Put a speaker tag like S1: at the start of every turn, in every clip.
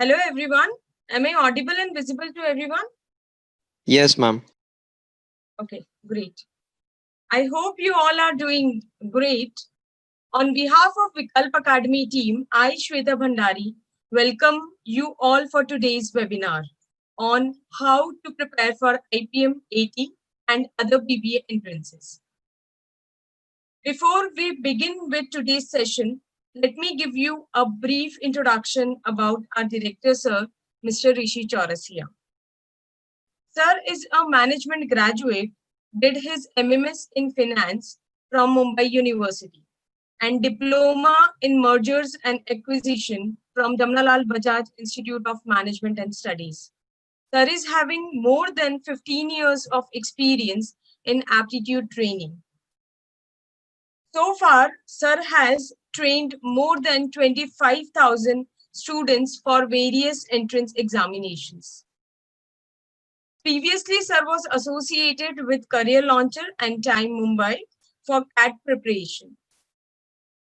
S1: Hello everyone. Am I audible and visible to everyone?
S2: Yes, ma'am.
S1: Okay, great. I hope you all are doing great. On behalf of Vikalp Academy team, I, Shweta Bhandari, welcome you all for today's webinar on how to prepare for IPM 80 and other BBA entrances. Before we begin with today's session, let me give you a brief introduction about our director, sir, Mr. Rishi Chaurasia. Sir is a management graduate, did his MMS in finance from Mumbai University and diploma in mergers and acquisition from Jamnalal Bajaj Institute of Management and Studies. Sir is having more than 15 years of experience in aptitude training. So far, Sir has trained more than 25,000 students for various entrance examinations. Previously, Sir was associated with Career Launcher and Time Mumbai for CAT preparation.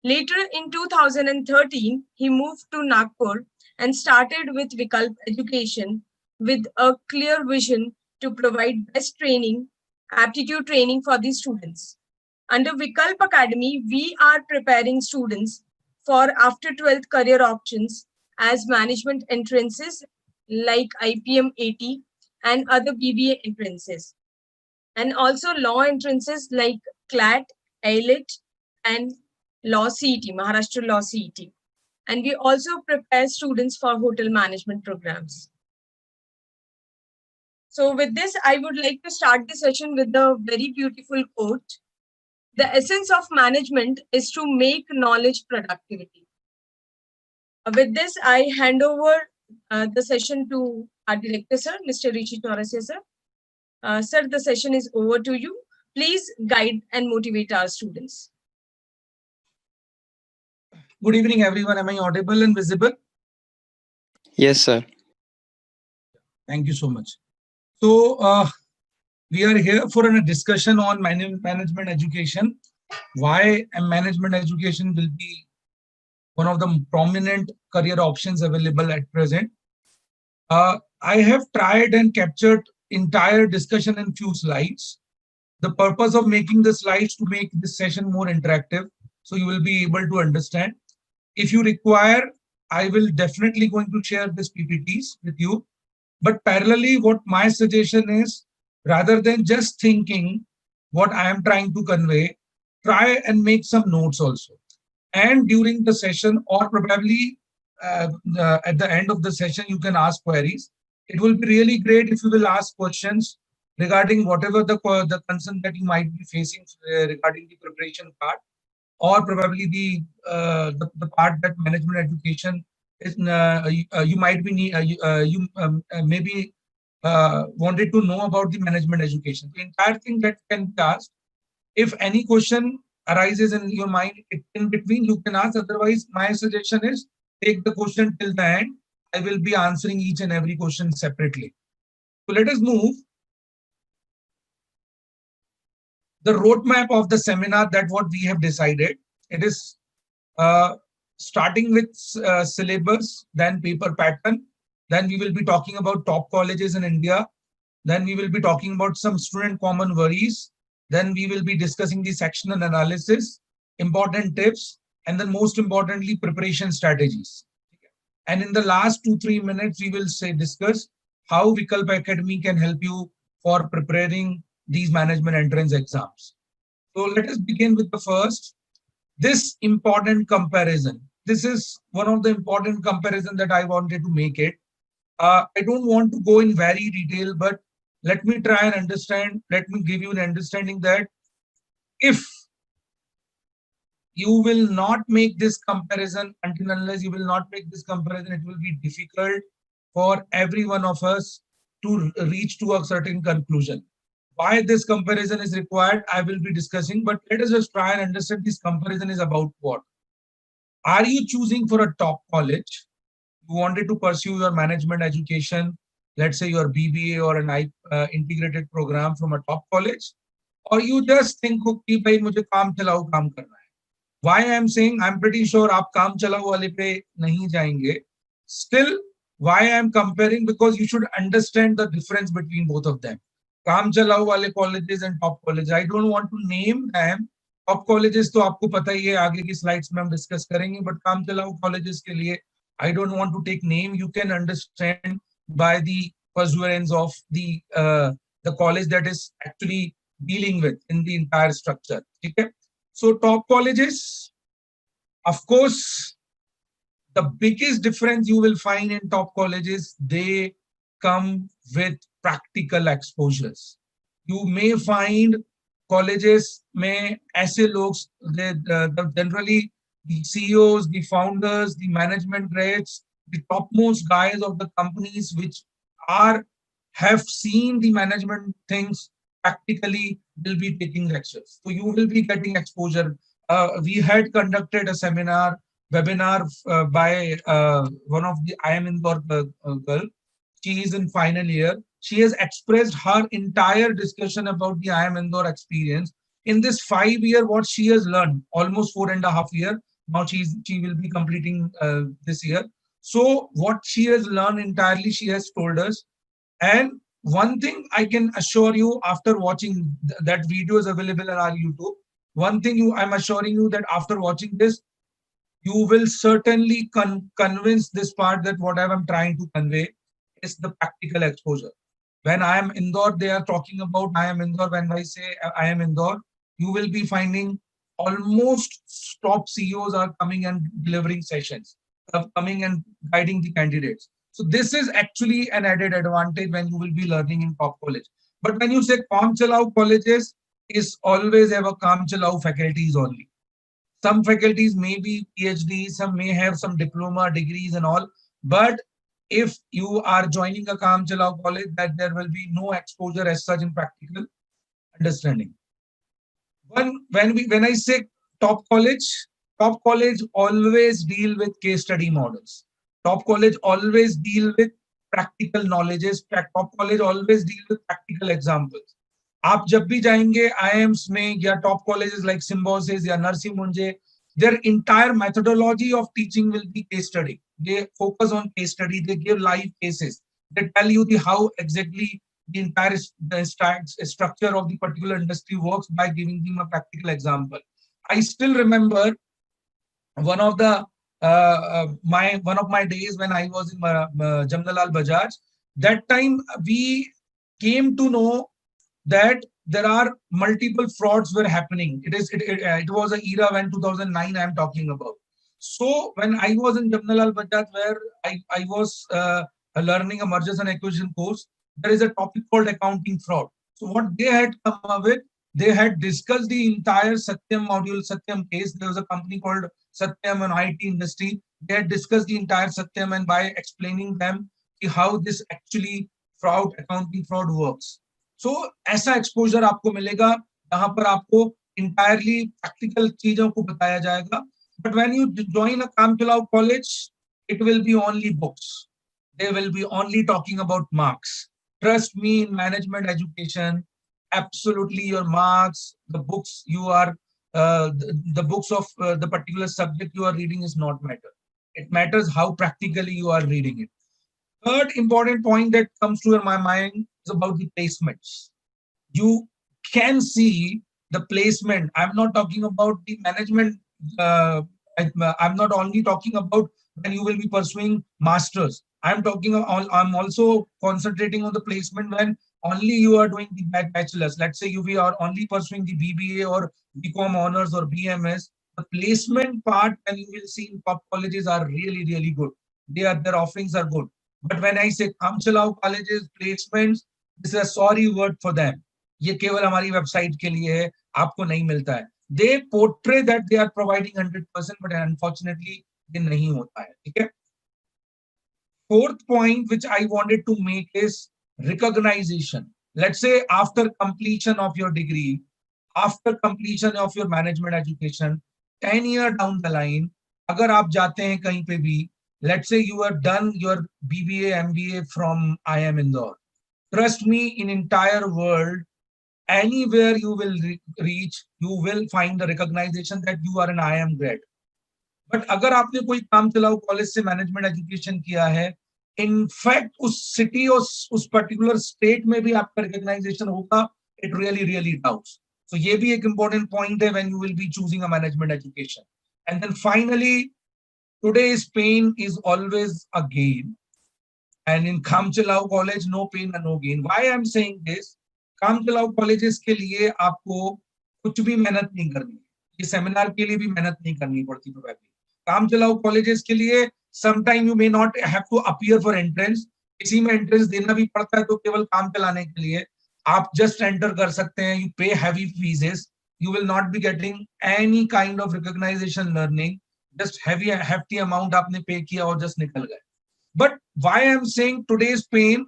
S1: Later in 2013, he moved to Nagpur and started with Vikalp Education with a clear vision to provide best training, aptitude training for the students. Under Vikalp Academy, we are preparing students for after 12th career options as management entrances like IPM 80 and other BBA entrances, and also law entrances like CLAT, IELTS, and Law CET, Maharashtra Law CET. And we also prepare students for hotel management programs. So with this, I would like to start the session with a very beautiful quote. The essence of management is to make knowledge productivity. With this, I hand over the session to our director, sir, Mr. Rishi Chaurasia, sir. Sir, the session is over to you. Please guide and motivate our students.
S3: Good evening, everyone. Am I audible and visible?
S2: Yes, sir.
S3: Thank you so much. So we are here for a discussion on management education. Why management education will be one of the prominent career options available at present. I have tried and captured entire discussion in few slides. The purpose of making the slides to make this session more interactive, so you will be able to understand. If you require, I will definitely going to share this PPTs with you. But parallelly, what my suggestion is, rather than just thinking what I am trying to convey, try and make some notes also. And during the session, or probably at the end of the session, you can ask queries. It will be really great if you will ask questions regarding whatever the concern that you might be facing regarding the preparation part, or probably the part that management education is. You might be maybe wanted to know about the management education. The entire thing that can be asked. If any question arises in your mind, in between you can ask. Otherwise, my suggestion is take the question till the end. I will be answering each and every question separately. So let us move. The roadmap of the seminar, that what we have decided. It is starting with syllabus, then paper pattern. Then we will be talking about top colleges in India. Then we will be talking about some student common worries. Then we will be discussing the sectional analysis, important tips, and then most importantly, preparation strategies. And in the last 2-3 minutes, we will discuss how Vikalp Academy can help you for preparing these management entrance exams. So let us begin with the first. This important comparison. This is one of the important comparison that I wanted to make it. I don't want to go in very detail, but let me try and understand. Let me give you an understanding that if you will not make this comparison, until unless you will not make this comparison, it will be difficult for every one of us to reach to a certain conclusion. Why this comparison is required, I will be discussing, but let us just try and understand this comparison is about what. Are you choosing for a top college? You wanted to pursue your management education, let's say your BBA or an integrated program from a top college, or you just think, okay, bhai, mujhe kaam chalao kaam karna hai. Why I am saying, I'm pretty sure आप काम चलाओ वाले पे नहीं जाएंगे. Still, Why I am comparing? Because you should understand the difference between both of them. काम चलाओ वाले colleges and top colleges. I don't want to name them. Top colleges तो आपको पता ही है, आगे की slides में हम discuss करेंगे. But काम चलाओ colleges के लिए I don't want to take name. You can understand by the perseverance of the college that is actually dealing with in the entire structure. Okay. So top colleges, of course, the biggest difference you will find in top colleges, they come with practical exposures. You may find colleges में ऐसे लोग, generally the CEOs, the founders, the management grades, the topmost guys of the companies which have seen the management things practically will be taking lectures. So you will be getting exposure. We had conducted a webinar by one of the IIM Indore girl. She is in final year. She has expressed her entire discussion about the IIM Indore experience. In this 5 year, what she has learned, almost 4.5 years. Now she will be completing this year. So what she has learned entirely, she has told us. And one thing I can assure you, after watching that video is available on our YouTube. One thing I'm assuring you that after watching this, you will certainly convince this part that what I'm trying to convey is the practical exposure. When IIM Indore, they are talking about IIM Indore. When I say IIM Indore, you will be finding almost top CEOs are coming and delivering sessions, coming and guiding the candidates. So this is actually an added advantage when you will be learning in top college. But when you say Kaam Chalao colleges, is always have a Kaam Chalao faculties only. Some faculties may be PhD, some may have some diploma degrees and all. But if you are joining a Kaam Chalao college, that there will be no exposure as such in practical understanding. When I say top college always deal with case study models. Top college always deal with practical knowledges. Top college always deal with practical examples. आप जब भी जाएंगे IIMs में या top colleges like Symbiosis या Narsee Monjay, their entire methodology of teaching will be case study. They focus on case study. They give live cases. They tell you how exactly the entire structure of the particular industry works by giving them a practical example. I still remember one of my days when I was in Jamnalal Bajaj. That time we came to know that there are multiple frauds were happening. It was an era when 2009 I am talking about. So when I was in Jamnalal Bajaj, where I was learning a mergers and acquisition course, there is a topic called accounting fraud. So what they had come up with, they had discussed the entire Satyam module, Satyam case. There was a company called Satyam and IT industry. They had discussed the entire Satyam, and by explaining them how this actually accounting fraud works. So ऐसा exposure आपको मिलेगा जहां पर आपको entirely practical चीजों को बताया जाएगा. But when you join a Kaam Chalao college, it will be only books. They will be only talking about marks. Trust me, in management education, absolutely your marks, the books you are, the books of the particular subject you are reading is not matter. It matters how practically you are reading it. Third important point that comes to my mind is about the placements. You can see the placement. I'm not talking about the management. I'm not only talking about when you will be pursuing masters. I'm also concentrating on the placement when only you are doing the bachelor's. Let's say you are only pursuing the BBA or BCom honors or BMS. The placement part, and you will see in top colleges are really, really good. Their offerings are good. But when I say Kaam Chalao colleges placements, this is a sorry word for them. ये केवल हमारी website के लिए है, आपको नहीं मिलता है. They portray that they are providing 100%, but unfortunately ये नहीं होता है. ठीक है? Fourth point which I wanted to make is recognition. Let's say after completion of your degree, after completion of your management education, 10 years down the line, अगर आप जाते हैं कहीं पे भी, let's say you have done your BBA, MBA from IIM Indore. Trust me, in entire world, anywhere you will reach, you will find the recognition that you are an IIM grad. But अगर आपने कोई काम चलाओ college से management education किया है, in fact उस city और उस पर्टिकुलर स्टेट में भी आपका रिकॉग्नाइजेशन होगा, इट रियली डाउट्स. So ये भी एक important point है when you will be choosing a management education. And then finally, today's pain is always a gain. And in Kamchalao College, no pain and no gain. Why I'm saying this? Kamchalao colleges के लिए आपको कुछ भी मेहनत नहीं करनी, ये seminar के लिए भी मेहनत नहीं करनी पड़ती. प्रोबेबली कामचलाओ कॉलेजेस के लिए sometime you may not have to appear for entrance, किसी में एंट्रेंस देना भी पड़ता है तो केवल काम चलाने के लिए आप जस्ट एंटर कर सकते हैं. You pay heavy fees, you will not be getting any kind of recognization learning, just heavy hefty amount आपने पे किया और जस्ट निकल गए. But why I'm saying today's pain?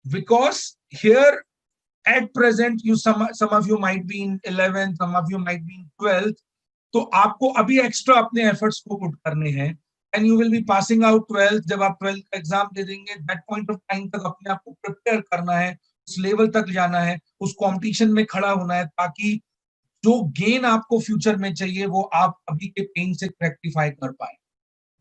S3: Because here at present, some of you might be in 11th, some of you might be in 12th. तो आपको अभी extra अपने efforts को पुट करने हैं. And you will be passing out 12th. जब आप 12th का एग्जाम दे देंगे, दैट पॉइंट ऑफ टाइम तक अपने आप को प्रिपेयर करना है, उस लेवल तक जाना है, उस कंपटीशन में खड़ा होना है, ताकि जो गेन आपको फ्यूचर में चाहिए वो आप अभी के पेन से रेक्टिफाई कर पाए.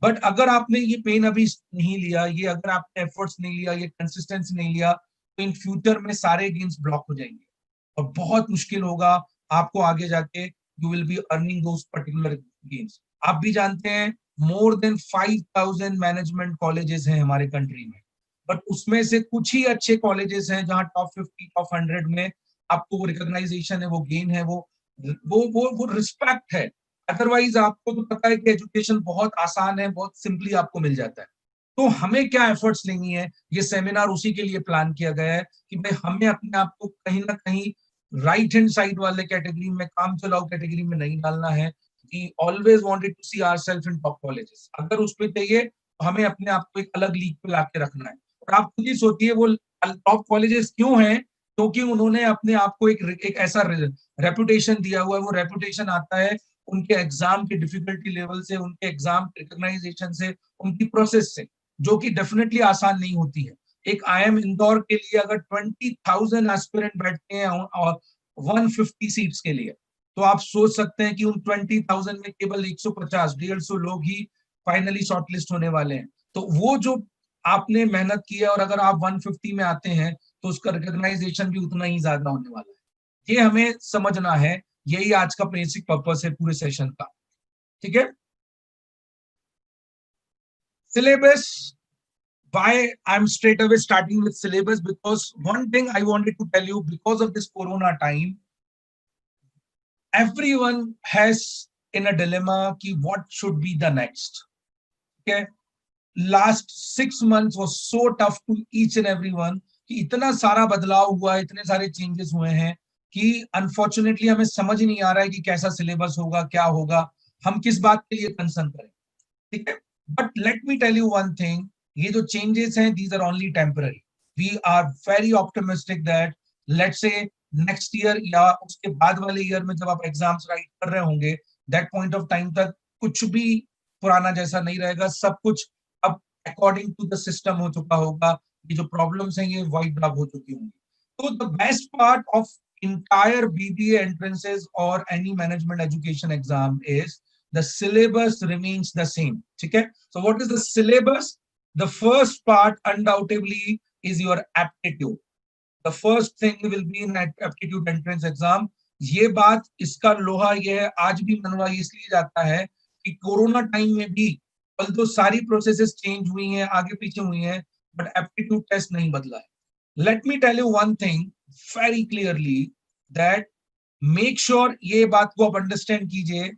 S3: बट अगर आपने ये पेन अभी नहीं लिया, ये अगर आपने एफर्ट्स नहीं लिया, ये कंसिस्टेंसी नहीं लिया, तो इन फ्यूचर में सारे गेन्स ब्लॉक हो जाएंगे और बहुत मुश्किल होगा आपको आगे जाके. You will be earning those particular gains. आप भी जानते हैं मोर देन 5000 मैनेजमेंट कॉलेजेस हैं हमारे कंट्री में, बट उसमें से कुछ ही अच्छे कॉलेजेस हैं जहां टॉप 50 टॉप 100 में आपको वो रिकॉग्नाइजेशन है, वो गेन है, वो रिस्पेक्ट है. अदरवाइज आपको तो पता है कि एजुकेशन बहुत आसान है, बहुत सिंपली आपको मिल जाता है. तो हमें क्या एफर्ट्स लेनी है, ये सेमिनार उसी के लिए प्लान किया गया है कि भाई हमें अपने आप को कहीं ना कहीं राइट हैंड साइड वाले कैटेगरी में, काम चलाओ कैटेगरी में नहीं डालना है. We always wanted to see ourselves in top colleges. अगर उस पे चाहिए तो हमें अपने आप को एक अलग लीग पे लाके रखना है. और आप खुद ही सोचिए वो टॉप कॉलेजेस क्यों हैं, क्योंकि उन्होंने अपने आप को एक ऐसा रेपुटेशन दिया हुआ है. वो रेपुटेशन आता है उनके एग्जाम के डिफिकल्टी लेवल से, उनके एग्जाम रिकॉग्नाइजेशन से, उनकी प्रोसेस से, जो कि डेफिनेटली आसान नहीं होती है. एक IIM इंदौर के लिए अगर 20,000 एस्पिरेंट बैठते हैं और 150 सीट्स के लिए, तो आप सोच सकते हैं कि उन 20,000 में केवल 150-150 लोग ही फाइनली शॉर्टलिस्ट होने वाले हैं. तो वो जो आपने मेहनत की है, और अगर आप 150 में आते हैं तो उसका रिकॉग्नाइजेशन भी उतना ही ज्यादा होने वाला है. ये हमें समझना है. यही आज का बेसिक पर्पस है पूरे सेशन का. ठीक है. Syllabus. Why I'm straight away starting with syllabus? Because one thing I wanted to tell you, because of this corona time, everyone has in a dilemma ki what should be the next. Okay, last 6 months was so tough to each and everyone कि इतना सारा बदलाव हुआ है, इतने सारे changes हुए हैं कि अनफॉर्चुनेटली हमें समझ ही नहीं आ रहा है कि कैसा सिलेबस होगा, क्या होगा, हम किस बात के लिए कंसर्न करें. ठीक है. But let me tell you one thing, ये जो चेंजेस हैं, these are only temporary. We are very optimistic that let's say next year या उसके बाद वाले ईयर में जब आप एग्जाम्स राइट कर रहे होंगे, that point of time तक कुछ भी पुराना जैसा नहीं रहेगा. सब कुछ अब अकॉर्डिंग टू द सिस्टम हो चुका होगा. ये जो प्रॉब्लम्स हैं ये वाइड आउट हो चुकी होंगी. तो the best part of entire BBA entrances or any management education exam is the syllabus remains the same. Okay, so what is the syllabus? The first part undoubtedly is your aptitude. The first thing will be in aptitude entrance exam. ये बात, इसका लोहा ये है, आज भी मनवा इसलिए जाता है कि कोरोना टाइम में भी तो सारी प्रोसेसेस चेंज हुई हैं, आगे पीछे हुई हैं, बट एप्टीट्यूड टेस्ट नहीं बदला है. Let me tell you one thing very clearly, that make sure ये बात को आप अंडरस्टैंड कीजिए.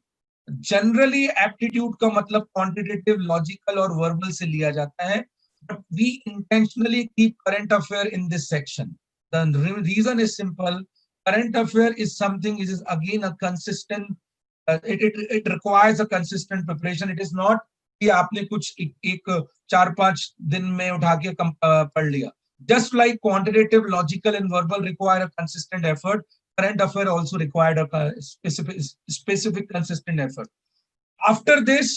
S3: जनरली एप्टीट्यूड का मतलब क्वांटिटेटिव, लॉजिकल और वर्बल से लिया जाता है, but we intentionally keep current affair in this section. The reason is simple. Current affair is something is again a consistent, it requires a consistent preparation. It is not कि आपने कुछ एक 4-5 दिन में उठा के पढ़ लिया. Just like quantitative, logical and verbal require a consistent effort, current affair also required a specific consistent effort. After this,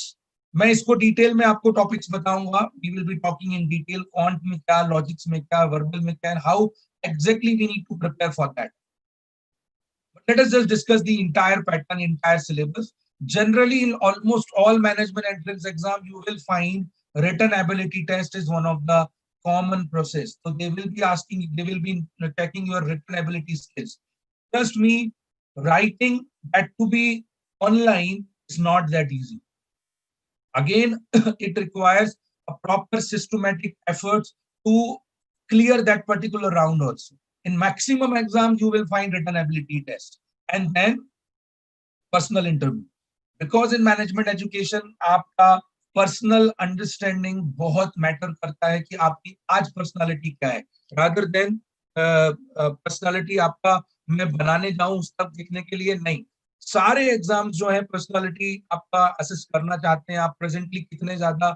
S3: मैं इसको डिटेल में आपको टॉपिक्स बताऊंगा. We will be talking in detail quant में क्या, लॉजिक्स में क्या, वर्बल में क्या, and how exactly we need to prepare for that. But let us just discuss the entire pattern, entire syllabus. Generally, in almost all management entrance exam, you will find written ability test is one of the common process. So they will be asking, they will be checking your written ability skills. Trust me, writing that to be online is not that easy. Again, it requires a proper systematic efforts to clear that particular round also. In maximum exams, you will find written ability test and then personal interview. Because in management education, आपका personal understanding बहुत matter करता है कि आपकी आज personality क्या है, rather than personality आपका मैं बनाने जाऊं उस तक देखने के लिए नहीं. सारे एग्जाम्स जो है पर्सनालिटी आपका असेस करना चाहते हैं, आप प्रेजेंटली कितने ज्यादा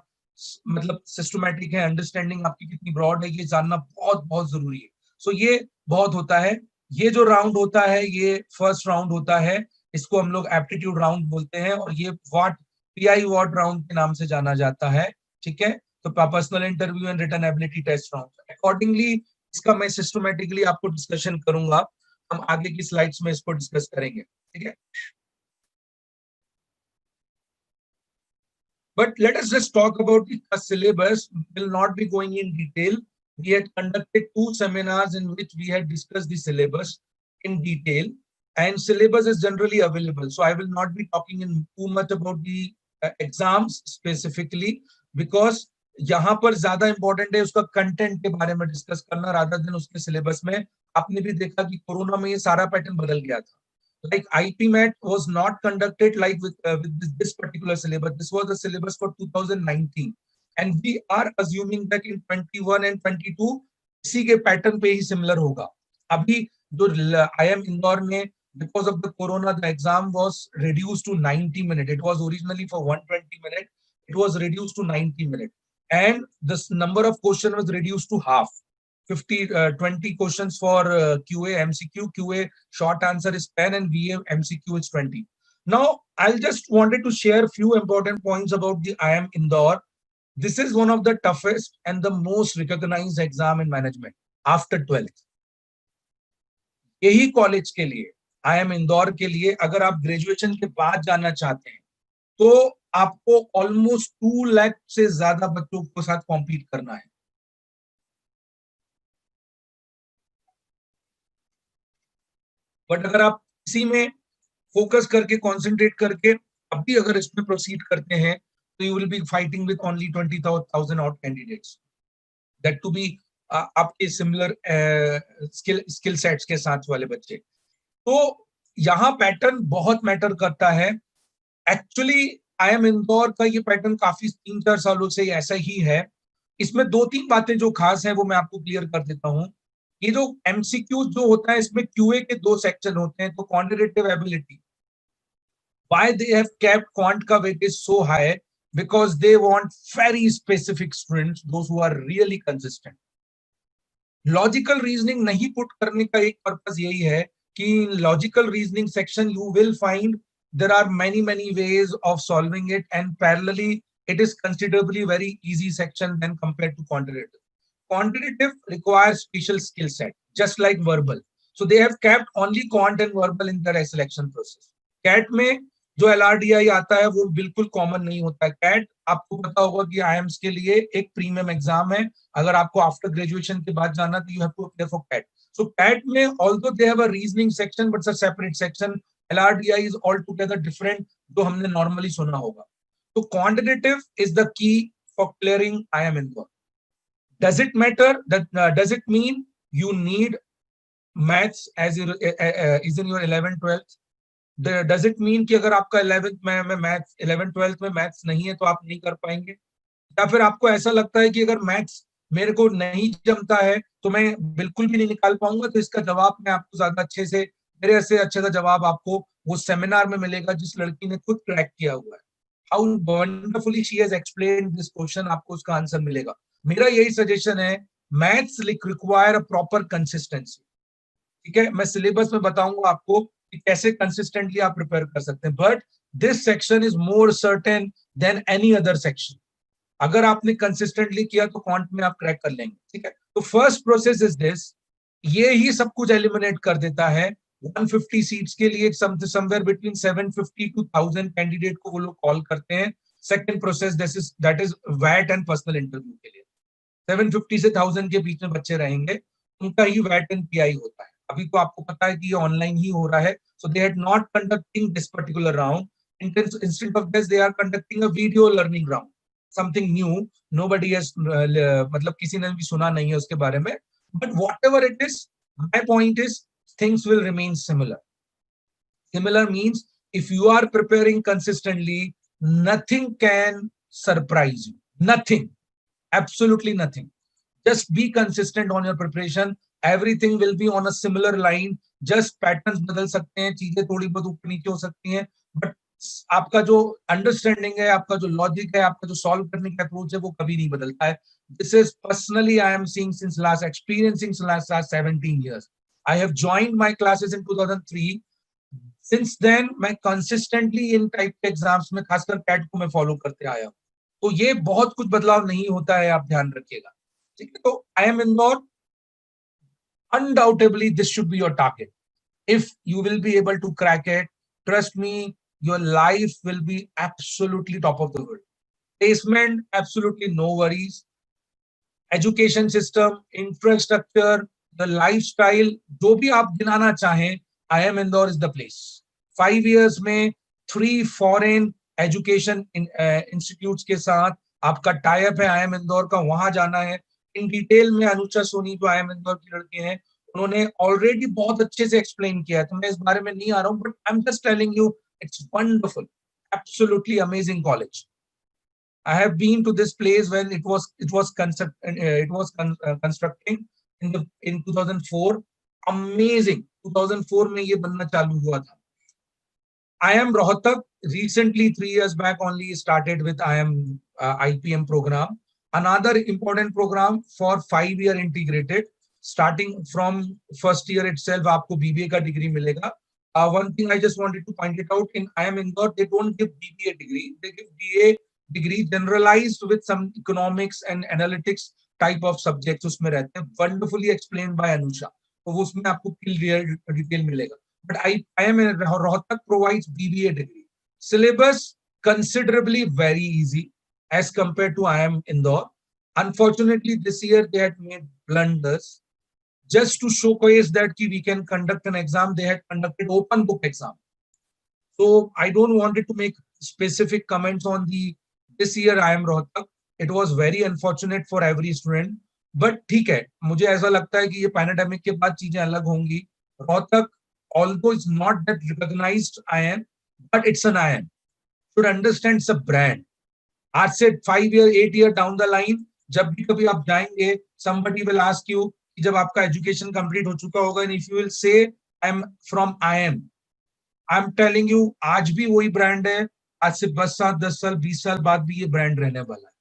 S3: मतलब सिस्टमैटिक है, अंडरस्टैंडिंग आपकी कितनी ब्रॉड है, ये जानना बहुत बहुत जरूरी है. सो ये बहुत होता है. ये जो राउंड होता है ये फर्स्ट राउंड होता है, इसको हम लोग एप्टीट्यूड राउंड बोलते हैं और ये व्हाट पीआई वॉट राउंड के नाम से जाना जाता है. ठीक है, तो personal interview and written ability test round. Accordingly इसका मैं सिस्टमैटिकली आपको डिस्कशन करूंगा, हम आगे की स्लाइड्स में इसको डिस्कस करेंगे. ठीक है, but let us just talk about the syllabus. Will not be going in detail. We had conducted 2 seminars in which we had discussed the syllabus in detail, and syllabus is generally available, so I will not be talking in too much about the exams specifically, because यहाँ पर ज्यादा important है उसका content के बारे में discuss करना rather than उसके सिलेबस में. आपने भी देखा कि कोरोना में ये सारा पैटर्न बदल गया था. Like IPMAT was not conducted like with this particular syllabus. This was the syllabus for 2019, and we are assuming that in 21 and 22 इसी के पैटर्न पे ही सिमिलर होगा. अभी जो IIM इंदौर में because of the corona the exam was reduced to 90 minutes. It was originally for 120 minutes. It was reduced to 90 minutes, and the number of question was reduced to half. 20 questions for QA MCQ. QA short answer is 10 and VA MCQ is 20. Now, I'll just wanted to share a few important points about the IIM Indore. This is one of the toughest and the most recognized exam in management after 12th. यही college के लिए, IIM Indore के लिए, अगर आप graduation के बाद जाना चाहते हैं तो आपको ऑलमोस्ट 2 लाख से ज्यादा बच्चों के साथ कॉम्पीट करना है. बट अगर आप इसी में फोकस करके कंसंट्रेट करके अभी अगर इसमें प्रोसीड करते हैं तो you will be fighting with only 20,000 out candidates, that to be आपके सिमिलर स्किल सेट्स के साथ वाले बच्चे. तो यहाँ पैटर्न बहुत मैटर करता है. एक्चुअली IIM इंदौर का ये पैटर्न काफी 3-4 सालों से ऐसा ही है. इसमें 2-3 बातें जो खास है वो मैं आपको क्लियर कर देता हूँ. ये जो MCQ जो होता है इसमें QA के 2 सेक्शन होते हैं. तो quantitative ability, why they have kept quant का weightage so high, because they want very specific students, those who are really consistent. Logical reasoning नहीं पुट करने का एक पर्पस यही है कि logical reasoning section you will find there are many ways of solving it, and parallelly it is considerably very easy section than compared to quantitative. Quantitative requires special skill set, just like verbal. So they have kept only quant and verbal in their selection process. CAT में जो LRDI आता है वो बिल्कुल common नहीं होता है. CAT आपको पता होगा कि IIMs के लिए एक प्रीमियम एग्जाम है. अगर आपको आफ्टर ग्रेजुएशन के बाद जाना तो you have to apply for CAT. So CAT में although they have a reasoning section but it's a separate section. LRDI is altogether different, जो हमने normally सुना होगा. तो quantitative is the key for clearing IIM Indore. Does it matter? Does it mean you need maths as is in your 11th 12th? Does it mean कि अगर आपका 11th में maths 11th 12th में maths नहीं है तो आप नहीं कर पाएंगे? या फिर आपको ऐसा लगता है कि अगर मैथ्स मेरे को नहीं जमता है तो मैं बिल्कुल भी नहीं निकाल पाऊंगा? तो इसका जवाब मैं आपको ज्यादा अच्छे से, मेरे से अच्छे सा जवाब आपको वो सेमिनार में मिलेगा जिस लड़की ने खुद क्रैक किया हुआ है. How wonderfully she has explained this question, आपको उसका आंसर मिलेगा. मेरा यही सजेशन है, maths require a proper consistency. ठीक है, मैं सिलेबस में बताऊंगा आपको कि कैसे कंसिस्टेंटली आप प्रिपेयर कर सकते हैं. But this section is more certain than any other section. अगर आपने कंसिस्टेंटली किया तो क्वांट में आप क्रैक कर लेंगे. ठीक है, तो फर्स्ट प्रोसेस इज दिस. ये ही सब कुछ एलिमिनेट कर देता है. 150 सीट्स के लिए समवेयर बिटवीन 750 to 1000 कैंडिडेट को वो लोग कॉल करते हैं. सेकंड प्रोसेस दैट इज वैट एंड पर्सनल इंटरव्यू के लिए. 750 से 1000 के बीच में बच्चे रहेंगे, उनका ही वैट एंड पीआई होता है। अभी तो आपको पता है कि ये ऑनलाइन ही हो रहा है, so they had not conducting this particular round, instead of this they are conducting a video learning round, something new, nobody has, मतलब किसी ने भी सुना नहीं है उसके बारे में, but whatever it is, my point is things will remain similar. Similar means if you are preparing consistently, nothing can surprise you. Nothing. Absolutely nothing. Just be consistent on your preparation. Everything will be on a similar line. Just patterns बदल सकते हैं, चीजें थोड़ी बहुत ऊपर नीचे हो सकती हैं, but आपका जो अंडरस्टैंडिंग है, आपका जो लॉजिक है, आपका जो सॉल्व करने का अप्रोच है, वो कभी नहीं बदलता है. This is personally I am seeing since last experiencing since last 17 years. I have joined my classes in 2003. Since then मैं कंसिस्टेंटली इन टाइप के एग्जाम्स में, खासकर कैट को मैं फॉलो करते आया हूं. तो ये बहुत कुछ बदलाव नहीं होता है, आप ध्यान रखिएगा. ठीक है, तो I M Indore, undoubtedly this should be your target. If you will be able to crack it, trust me, your life will be absolutely top of the world. Placement absolutely no worries, education system, infrastructure, the lifestyle, जो भी आप गिनाना चाहें, IIM Indore is the place. 5 years में 3 foreign education institutes के साथ आपका type है IIM Indore का, वहां जाना है. इन डिटेल में अनुचा सोनी जो IIM Indore की लड़की हैं, उन्होंने ऑलरेडी बहुत अच्छे से एक्सप्लेन किया है, तो मैं इस बारे में नहीं आ रहा हूँ, but I am just telling you it's wonderful, absolutely amazing college. I have been to this place when it was constructing in 2004. Amazing. 2004 में ये बनना चालू हुआ था. IIM Rohtak recently 3 years back only started with IIM IPM program, another important program for 5-year integrated. Starting from first year itself आपको BBA का degree मिलेगा. One thing I just wanted to point it out, in IIM Indore they don't give BBA degree, they give BA degree generalized with some economics and analytics type of subjects उसमें रहते हैं. Wonderfully explained by Anusha. तो वो उसमें आपको clear detail मिलेगा. But IIM Rohtak provides BBA degree. Syllabus considerably very easy as compared to IIM Indore. Unfortunately, this year they had made blunders. Just to showcase that we can conduct an exam, they had conducted open book exam. So I don't wanted to make specific comments on this year IIM Rohtak. It was very unfortunate for every student. But ठीक है, मुझे ऐसा लगता है कि ये pandemic के बाद चीजें अलग होंगी. Rohtak although it's not that recognized IIM, but it's an IIM. Should understand it's a brand. आज से 5 year 8 year down the line, जब भी कभी आप जाएंगे, somebody will ask you कि जब आपका एजुकेशन कंप्लीट हो चुका होगा, and if you will say I'm from IIM, I'm telling you आज भी वही ब्रांड है. आज से 10 साल 10 साल 20 साल बाद भी ये ब्रांड रहने वाला है.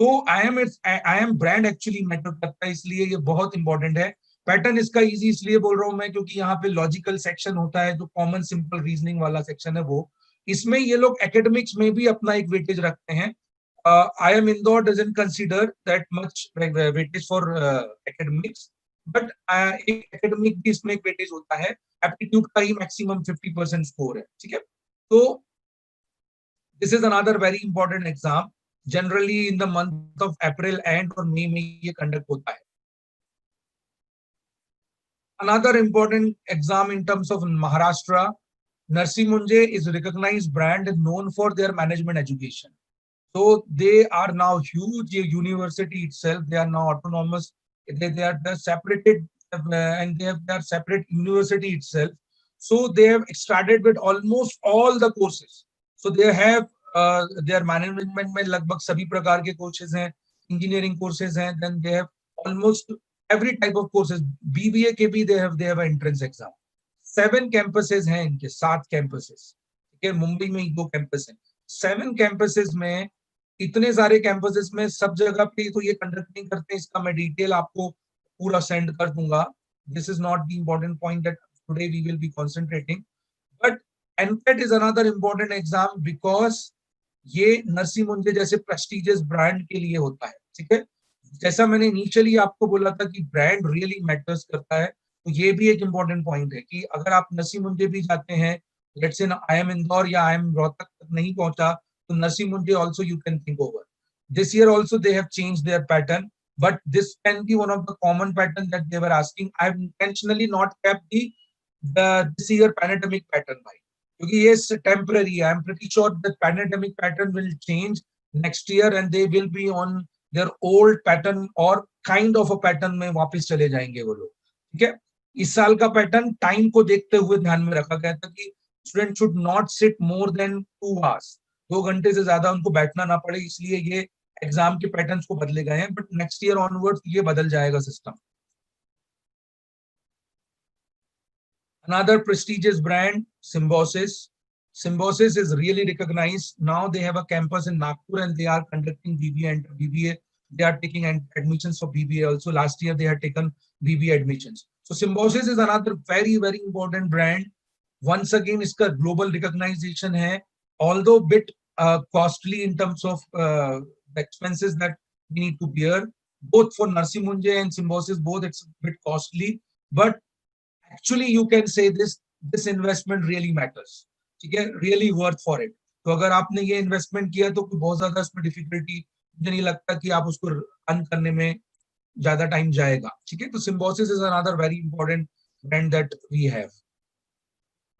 S3: तो IIM ब्रांड एक्चुअली मैटर करता है, इसलिए ये बहुत इंपॉर्टेंट है. पैटर्न इसका इजी इसलिए बोल रहा हूं मैं, क्योंकि यहाँ पे लॉजिकल सेक्शन होता है, जो कॉमन सिंपल रीजनिंग वाला सेक्शन है, वो इसमें ये लोग एकेडमिक्स में भी अपना एक वेटेज रखते हैं. IIM Indore doesn't consider that much weightage for academics, but एक एकेडमिक भी इसमें एक वेटेज होता है. एप्टीट्यूड का ही मैक्सिमम 50% स्कोर है. ठीक है, तो this is another very important exam. Generally in the month of April and और मई में ये कंडक्ट होता है. Another important exam in terms of Maharashtra, Narsi Munje is a recognized brand and known for their management education. So they are now huge university itself. They are now autonomous. They are separated and they have their separate university itself. So they have started with almost all the courses. So they have their management में लगभग सभी प्रकार के courses हैं, engineering courses हैं. Then they have almost every type of courses. BBA के भी they have an entrance exam. 7 campuses हैं इनके, 7 campuses. ठीक है, मुंबई में ही 2 campus हैं. 7 campuses में इतने सारे campuses में सब जगह पे तो ये कंडक्ट नहीं करते. इसका मैं डिटेल आपको पूरा सेंड कर दूंगा. This is not the important point that today we will be concentrating. But NCET is another important exam because ये नरसी मुंजे जैसे प्रेस्टिजियस ब्रांड के लिए होता है. ठीक है, जैसा मैंने इनिशियली आपको बोला था कि ब्रांड रियली मैटर्स करता है, तो ये भी एक इंपॉर्टेंट पॉइंट है कि अगर आप नरसी मुंजे भी जाते हैं, लेट्स से IIM इंदौर या IIM रोहतक तक नहीं पहुंचा, तो Narsi Moonje also you can think over. This year also they have changed their pattern. but this can be one of the common patterns that they were asking. I've intentionally not kept the this year pandemic pattern by, क्योंकि ये temporary है. I'm pretty sure the pandemic pattern will change next year and they will be on their old pattern or kind of a pattern में वापस चले जाएंगे वो लोग. ठीक है, इस साल का पैटर्न टाइम को देखते हुए ध्यान में रखा गया था कि student should not sit more than 2 hours, 2 घंटे से ज्यादा उनको बैठना ना पड़े, इसलिए ये एग्जाम के पैटर्न्स को बदले गए हैं. बट नेक्स्ट ईयर ऑनवर्ड्स ये बदल जाएगा system. Another prestigious brand, Symbiosis. Symbiosis is really recognized. Now they have a campus in Nagpur and they are conducting BBA and BBA. They are taking admissions for BBA also. Last year they had taken BBA admissions. So Symbiosis is another very, very important brand. Once again, इसका global recognition है. Although bit costly in terms of the expenses that we need to bear. Both for Narsi Munje and Symbiosis, both it's a bit costly. But actually you can say this investment really matters. ठीक है, really worth for it. तो अगर आपने ये investment किया तो बहुत ज्यादा इसमें डिफिकल्टी मुझे नहीं लगता कि आप उसको रन करने में ज्यादा टाइम जाएगा. ठीक है, तो Symbiosis is another very important brand that we have.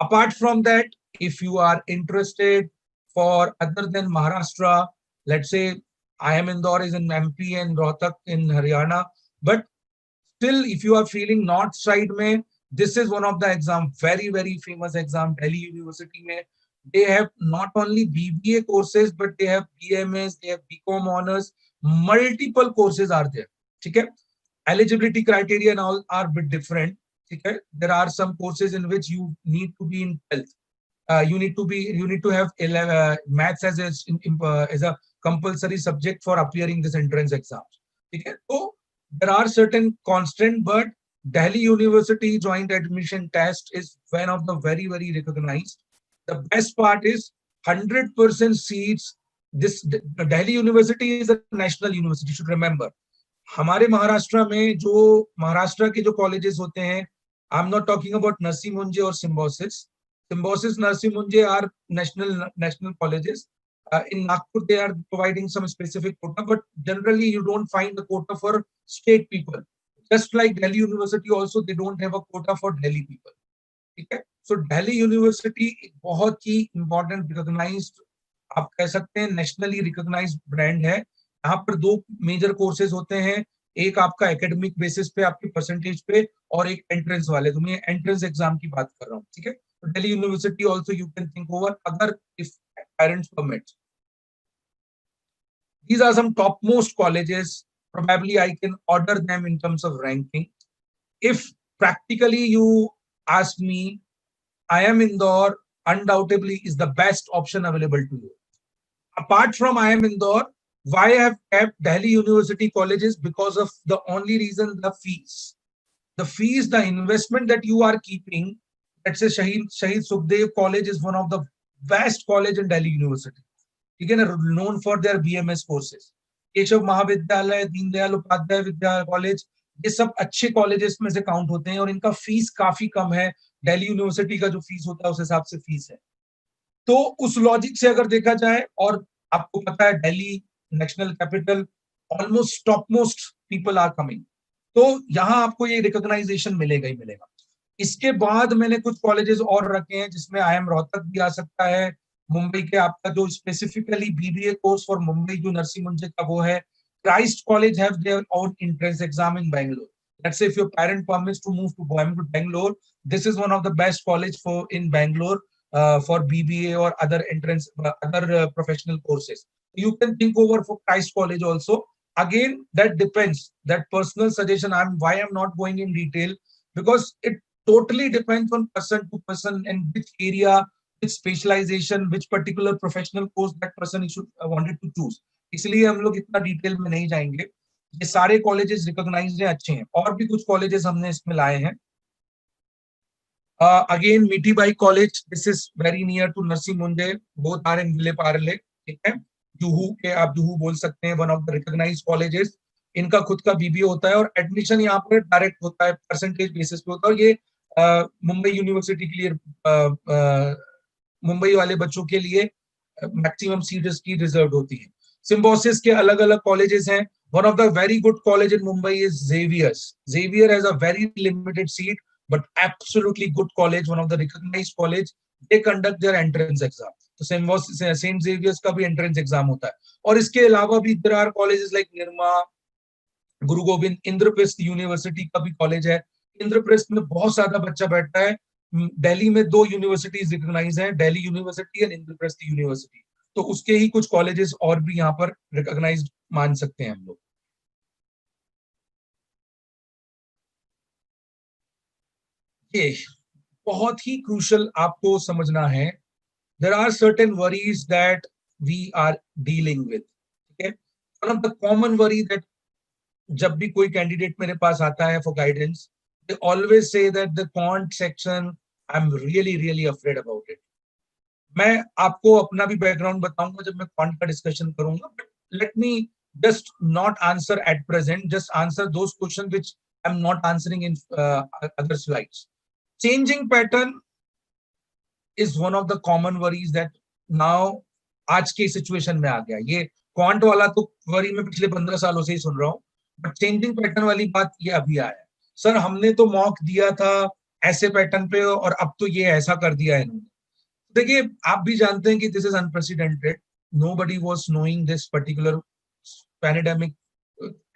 S3: Apart from that, if you are interested for other than Maharashtra, let's say IIM Indore is in MP and Rohtak in Haryana, but still if you are feeling north side mein, this is one of the exam, very, very famous exam, Delhi University mein. They have not only BBA courses, but they have BMS, they have BCom honors, multiple courses are there. Okay? Eligibility criteria and all are a bit different. Okay? There are some courses in which you need to be in 12th. You need to have maths as a compulsory subject for appearing this entrance exams. Okay? So there are certain constant, but Delhi University joint admission test is one of the very, very recognized. The best part is 100% seats. This Delhi University is a national university. You should remember. हमारे महाराष्ट्र में जो महाराष्ट्र के जो colleges होते हैं, I'm not talking about Narsi Munje or Symbiosis. Symbiosis, Narsi Munje are national colleges. In Nagpur, they are providing some specific quota, but generally you don't find the quota for state people. Just like Delhi University also, they don't have a quota for Delhi people. Okay? So Delhi University बहुत ही important, recognized, आप कह सकते हैं nationally recognized brand है. यहाँ पर 2 major courses होते हैं, एक आपका academic basis पे आपके percentage पे और एक entrance वाले. तो मैं entrance exam की बात कर रहा हूँ. ठीक है? तो Delhi University also you can think over अगर if parents permit. These are some topmost colleges. Probably I can order them in terms of ranking. If practically you ask me, IIM Indore undoubtedly is the best option available to you. Apart from IIM Indore, why I have kept Delhi University colleges? Because of the only reason, the fees. The fees, the investment that you are keeping. Let's say Shahid Sukhdev College is one of the best college in Delhi University. Again, known for their BMS courses. Keshav महाविद्यालय, दीनदयाल उपाध्याय विद्या college, ये सब अच्छे colleges में से count होते हैं और इनका फीस काफी कम है. दिल्ली यूनिवर्सिटी का जो फीस होता है उस हिसाब से फीस है. तो उस लॉजिक से अगर देखा जाए, और आपको पता है Delhi national capital, almost top most people are coming, तो यहाँ आपको ये रिकॉग्नाइजेशन मिलेगा ही मिलेगा. इसके बाद मैंने कुछ कॉलेजेस और रखे हैं जिसमें IIM रोहतक भी आ सकता है. मुंबई के आपका जो specifically BBA course for Mumbai जो नरसी मुंजे का वो है, Christ college have their own entrance exam in Bangalore. Let's say if your parent permits to move to Bangalore, this is one of the best college for in Bangalore for BBA or other entrance, other professional courses. You can think over for Christ College also. Again, that depends. That personal suggestion. Why I'm not going in detail, because it totally depends on person to person and which area, which specialization, which particular professional course that person should wanted to choose. इसलिए हम लोग इतना detail में नहीं जाएंगे. ये सारे colleges recognised हैं, अच्छे हैं. और भी कुछ कॉलेजेस हमने इसमें लाए हैं. Again, Mithibai College, this is very near to Narsi Munje, both are in Vile Parle. ठीक है, जुहू के आप जुहू बोल सकते हैं, one of the recognised colleges. इनका खुद का BBA होता है और एडमिशन यहाँ पर डायरेक्ट होता है, परसेंटेज बेसिस पे होता है. और ये मुंबई यूनिवर्सिटी के लिए, मुंबई वाले बच्चों के लिए मैक्सिमम सीट्स की रिजर्व होती है. सिम्बोसिस के अलग अलग कॉलेजेस हैं One of the very good college in Mumbai is Xavier's. Xavier has a very limited seat, but absolutely good college, one of the recognized college. They conduct their entrance exam. तो Saint Xavier's का भी entrance exam होता है. और इसके अलावा भी there are colleges like Nirma, Guru Govind, Indraprastha university का भी कॉलेज है. इंद्रप्रस्थ में बहुत ज्यादा बच्चा बैठता है. दिल्ली में 2 यूनिवर्सिटीज रिकॉग्नाइज हैं, दिल्ली यूनिवर्सिटी और इंद्रप्रस्थ यूनिवर्सिटी. तो उसके ही कुछ कॉलेजेस और भी यहाँ पर रिकॉग्नाइज्ड मान सकते हैं हम लोग. ये बहुत ही क्रूशल आपको समझना है. There are certain worries that we are dealing with. ठीक है. One of the common worry that जब भी कोई कैंडिडेट मेरे पास आता है for guidance, they always say that the quant section, I am really really afraid about it. मैं आपको अपना भी बैकग्राउंड बताऊंगा जब मैं क्वांट का डिस्कशन करूंगा, but let me just not answer at present, just answer those questions which I'm not answering in other slides. Changing pattern is one of the common worries that now आज के situation में आ गया. ये quant वाला तो worry में पिछले 15 सालों से ही सुन रहा हूँ, बट चेंजिंग पैटर्न वाली बात ये अभी आया है. सर हमने तो मॉक दिया था ऐसे पैटर्न पे और अब तो ये ऐसा कर दिया है इन्होंने. देखिए आप भी जानते हैं कि this is unprecedented. Nobody was knowing this particular pandemic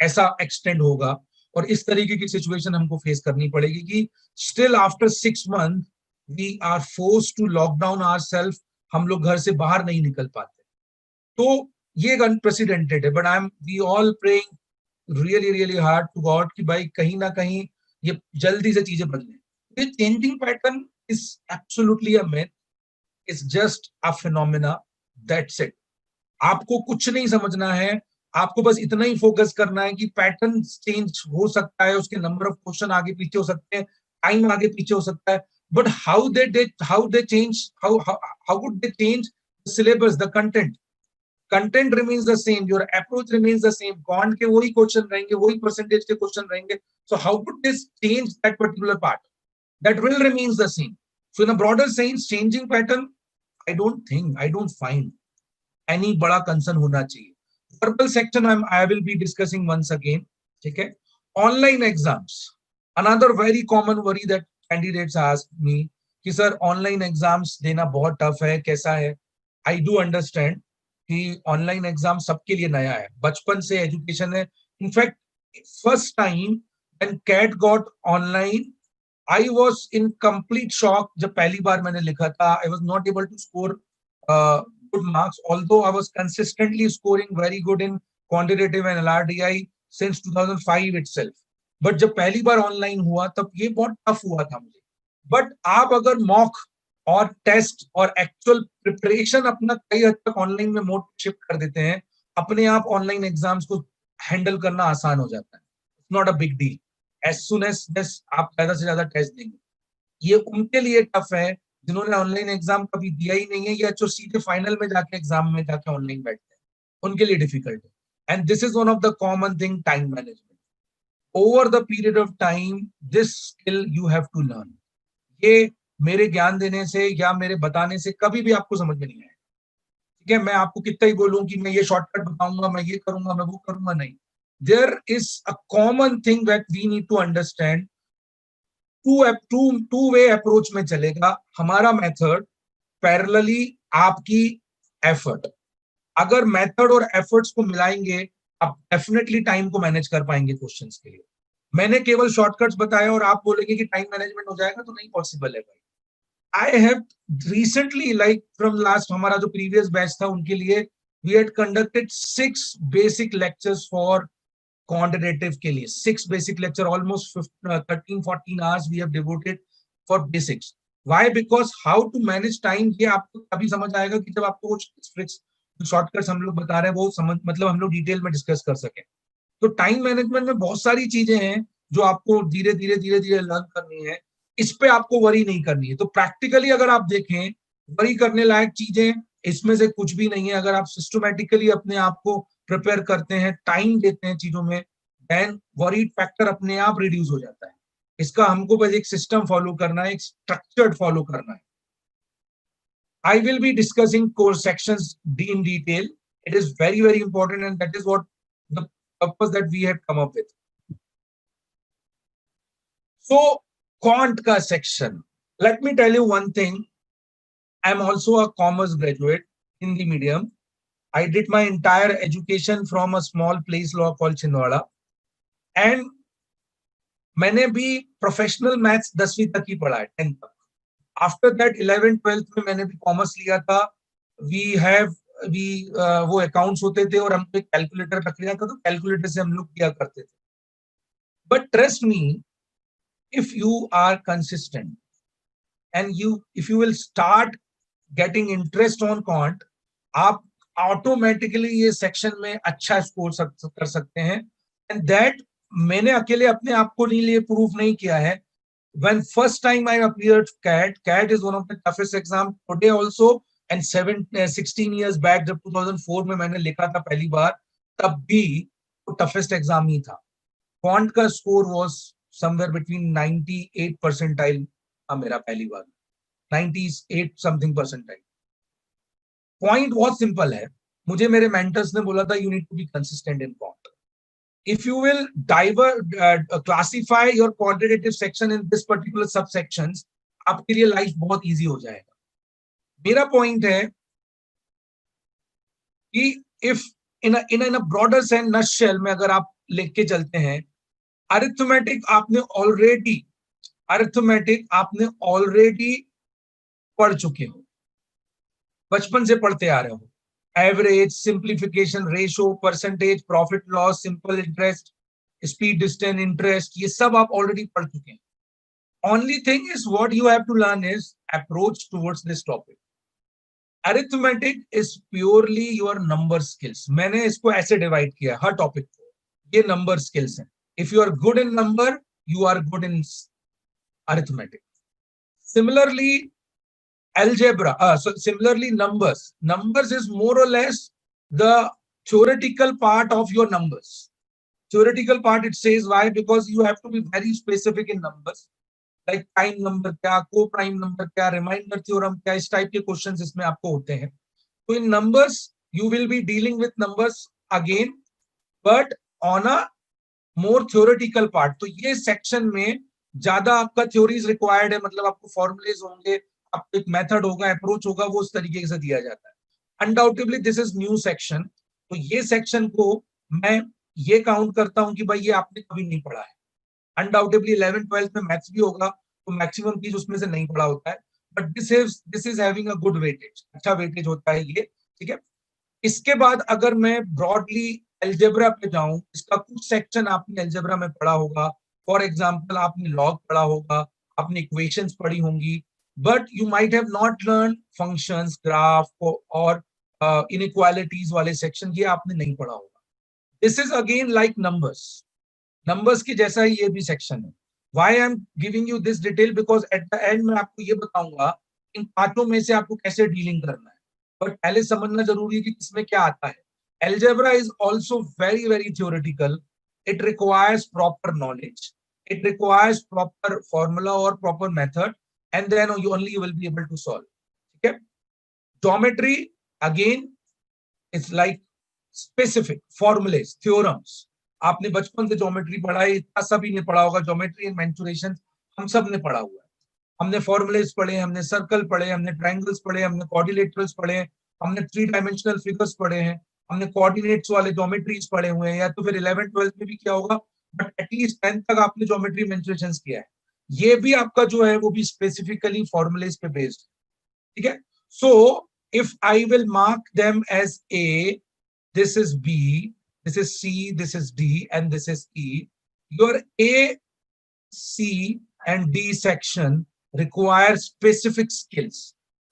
S3: ऐसा एक्सटेंड होगा और इस तरीके की सिचुएशन हमको फेस करनी पड़ेगी कि still after 6 month we are forced to lock down ourselves. हम लोग घर से बाहर नहीं निकल पाते. तो ये अनप्रेसिडेंटेड है, but I am we all praying really really hard to God कि भाई कहीं ना कहीं ये जल्दी से चीजें बदलें. ये changing pattern is absolutely a myth, it's just a phenomena, that's it. आपको कुछ नहीं समझना है, आपको बस इतना ही फोकस करना है कि पैटर्न चेंज हो सकता है, उसके नंबर ऑफ क्वेश्चन आगे पीछे हो सकते हैं, टाइम आगे पीछे हो सकता है, but how they change, how would they change the syllabus, the content remains the same, your approach remains the same. Quant के वही क्वेश्चन रहेंगे, वही परसेंटेज के क्वेश्चन रहेंगे. So how would this change that particular part? That will remains the same. So in a broader sense, changing pattern, I don't find any बड़ा concern होना चाहिए. Verbal section I will be discussing once again. ठीक है. Online exams, another very common worry that candidates ask me कि sir online exams देना बहुत tough है, कैसा है? I do understand कि online exam सबके लिए नया है, बचपन से education है. In fact, first time when CAT got online, I was in complete shock. जब पहली बार मैंने लिखा था, I was not able to score good marks, although I was consistently scoring very good in quantitative and LRDI since 2005 itself. But जब पहली बार online हुआ तब ये बहुत टफ हुआ था मुझे. बट आप अगर मॉक और टेस्ट और एक्चुअल प्रिपरेशन अपना कई हद तक ऑनलाइन में मोड शिफ्ट कर देते हैं, अपने आप ऑनलाइन एग्जाम्स को हैंडल करना आसान हो जाता है. It's not a big deal. As soon as आप ज्यादा से ज्यादा टेस्ट देंगे. ये उनके लिए टफ है जिन्होंने ऑनलाइन एग्जाम कभी दिया ही नहीं है या जो सीधे फाइनल में जाके एग्जाम में जाके ऑनलाइन बैठते हैं, उनके लिए डिफिकल्ट है. And this is one of the common thing, time management. Over the period of time this skill you have to learn. ये मेरे ज्ञान देने से या मेरे बताने से कभी भी आपको समझ में नहीं आएगा. ठीक है. मैं आपको कितना ही बोलूं कि मैं ये शॉर्टकट बताऊंगा, मैं ये करूंगा, मैं वो करूंगा, नहीं. There is a common thing that we need to understand. two way approach में चलेगा हमारा मेथड, पैरेलली आपकी एफर्ट. अगर मेथड और एफर्ट्स को मिलाएंगे आप डेफिनेटली टाइम को मैनेज कर पाएंगे क्वेश्चंस के लिए. मैंने केवल शॉर्टकट्स बताया और आप बोलेंगे कि टाइम मैनेजमेंट हो जाएगा, तो नहीं पॉसिबल है भाई. I have recently, like from last, हमारा जो प्रीवियस बैच था उनके लिए we had conducted 6 basic lectures for quantitative के लिए. 6 basic lecture, almost 13-14 hours we have devoted for basics. Why? Because how to manage time ये आपको तभी समझ आएगा कि जब आपको कुछ ट्रिक्स, शॉर्टकट्स हम लोग बता रहे हैं वो समझ, मतलब हम लोग डिटेल में डिस्कस कर सके. तो टाइम मैनेजमेंट में बहुत सारी चीजें हैं जो आपको धीरे धीरे लर्न करनी है. इस पे आपको वरी नहीं करनी है. तो प्रैक्टिकली अगर आप देखें, वरी करने लायक चीजें इसमें से कुछ भी नहीं है. अगर आप सिस्टमैटिकली अपने आप को प्रिपेयर करते हैं, टाइम देते हैं चीजों में, देन वरी फैक्टर अपने आप रिड्यूस हो जाता है. इसका हमको बस एक सिस्टम फॉलो करना है, एक स्ट्रक्चर्ड फॉलो करना है. I will be discussing course sections in detail. It is very, very important, and that is what the purpose that we have come up with. So, quant ka section. Let me tell you one thing. I'm also a commerce graduate in the medium. I did my entire education from a small place law called Chindwara. And मैंने भी professional maths 10वीं तक ही पढ़ा है, 10th तक. After that 11th 12th में मैंने भी कॉमर्स लिया था. वो अकाउंट्स होते थे और हमको एक कैलकुलेटर रख लिया था, तो कैलकुलेटर से हम लोग किया करते थे. But trust me, if you are consistent and if you will start getting interest on quant, आप ऑटोमेटिकली ये सेक्शन में अच्छा स्कोर कर सकते हैं. एंड दैट मैंने अकेले अपने आप को लिए प्रूव नहीं किया है. When first time I appeared CAT is one of the toughest exam today also, and 16 years back जब 2004 में मैंने लिखा था पहली बार, तब भी वो toughest exam ही था. Quant का score was somewhere between 98 percentile था मेरा पहली बार, 98 something percentile. Point बहुत simple है. मुझे मेरे mentors ने बोला था you need to be consistent in quant. If you will classify your quantitative section in this particular subsections, आपके लिए लाइफ बहुत इजी हो जाएगा. मेरा पॉइंट है कि if in a broader sense nutshell में अगर आप लेके चलते हैं, अरिथमेटिक आपने ऑलरेडी पढ़ चुके हो, बचपन से पढ़ते आ रहे हो. Average, simplification, ratio, percentage, profit loss, simple interest, speed distance interest, ये सब आप ऑलरेडी पढ़ चुके हैं. Only thing is what you have to learn is approach towards this topic. Arithmetic is purely your number skills. मैंने इसको ऐसे divide किया हर टॉपिक को, ये नंबर स्किल्स हैं. If you are good in number, you are good in arithmetic. Similarly algebra, similarly numbers is more or less the theoretical part of your numbers. Theoretical part, it says why, because you have to be very specific in numbers, like prime number क्या, co-prime number क्या, reminder theorem क्या, इस type के questions इसमें आपको होते हैं. So in numbers you will be dealing with numbers again, but on a more theoretical part. तो ये section में ज्यादा आपका theories required है, मतलब आपको formulas होंगे, आपको एक मेथड होगा, अप्रोच होगा, वो उस तरीके से दिया जाता है. Undoubtedly this is new section. तो ये सेक्शन को मैं ये काउंट करता हूं कि भाई ये आपने कभी नहीं पढ़ा है. अनडाउटेबली 11th 12th में मैथ्स भी होगा, तो मैक्सिमम चीज उसमें से नहीं पढ़ा होता है. But this is having a good weightage, अच्छा वेटेज होता है ये. ठीक है. इसके बाद अगर मैं ब्रॉडली एल्जेब्रा पे जाऊं, इसका कुछ सेक्शन आपने एल्जेब्रा में पढ़ा होगा. फॉर एग्जाम्पल आपने लॉग पढ़ा होगा, आपने इक्वेशंस पढ़ी होंगी, but you might have not learned functions, graph or inequalities वाले section, ये आपने नहीं पढ़ा होगा. This is again like numbers की जैसा ही ये भी section है. Why I am giving you this detail, because at the end मैं आपको ये बताऊंगा इन पांचों में से आपको कैसे डीलिंग करना है. but पहले समझना जरूरी है कि किसमें क्या आता है. Algebra is also very very theoretical. It requires proper knowledge. It requires proper formula or proper method. And then you will be able to solve. Okay. Geometry again, it's like specific formulas, theorems. आपने बचपन से geometry पढ़ा है, इतना सभी ने पढ़ा होगा. ज्योमेट्री एंड मेंसुरेशन हम सब ने पढ़ा हुआ है. हमने फॉर्मुलेस पढ़े, हमने सर्कल पढ़े, हमने ट्रायंगल्स पढ़े, हमने कोऑर्डिनेटर्स पढ़े, हमने 3 डायमेंशनल फिगर्स पढ़े हैं, हमने कोऑर्डिनेट्स वाले ज्योमेट्रीज पढ़े हुए हैं. या तो फिर 11th 12th में भी किया होगा, बट एटलीस्ट 10th तक आपने ज्योमेट्री मेंसुरेशंस किया है. ये भी आपका जो है वो भी स्पेसिफिकली फॉर्मुलेस पे बेस्ड. ठीक है. So if I will mark them as A, this is B, this is C, this is D and this is E. Your A, C and D section require specific skills.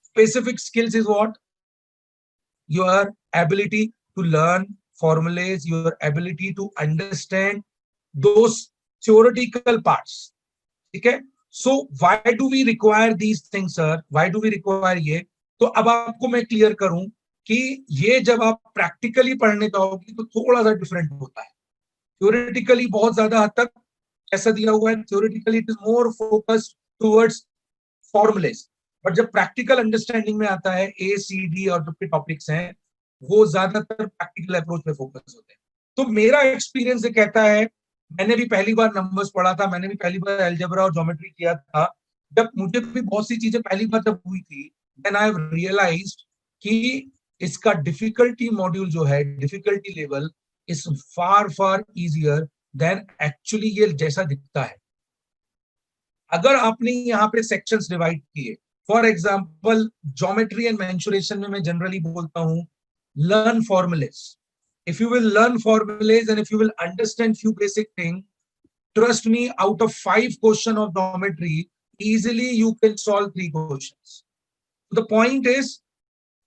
S3: Specific skills is what? Your ability to learn formulas, your ability to understand those theoretical parts. ठीक है. So why do we require these things sir, why do we require ये? तो अब आपको मैं clear करूं कि ये जब आप प्रैक्टिकली पढ़ने जाओगे तो थोड़ा सा डिफरेंट होता है. थ्योरेटिकली बहुत ज्यादा हद तक ऐसा दिया हुआ है, theoretically it is more focused towards formulas. But जब प्रैक्टिकल अंडरस्टैंडिंग में आता है, ए सी डी और जो टॉपिक्स हैं वो ज्यादातर प्रैक्टिकल अप्रोच पे फोकस होते हैं. तो मेरा एक्सपीरियंस ये कहता है, मैंने भी पहली बार नंबर्स पढ़ा था, मैंने भी पहली बार अलजेब्रा और ज्योमेट्री किया था, जब मुझे भी बहुत सी चीजें पहली बार जब हुई थी, देन आई रियलाइज्ड कि इसका डिफिकल्टी मॉड्यूल जो है, difficulty level is far far easier than actually ये जैसा दिखता है। अगर आपने यहाँ पे सेक्शंस डिवाइड किए, for example geometry and mensuration में मैं जनरली बोलता हूँ learn formulas. If you will learn formulas and if you will understand few basic things, trust me, out of 5 questions of geometry, easily you can solve 3 questions. The point is,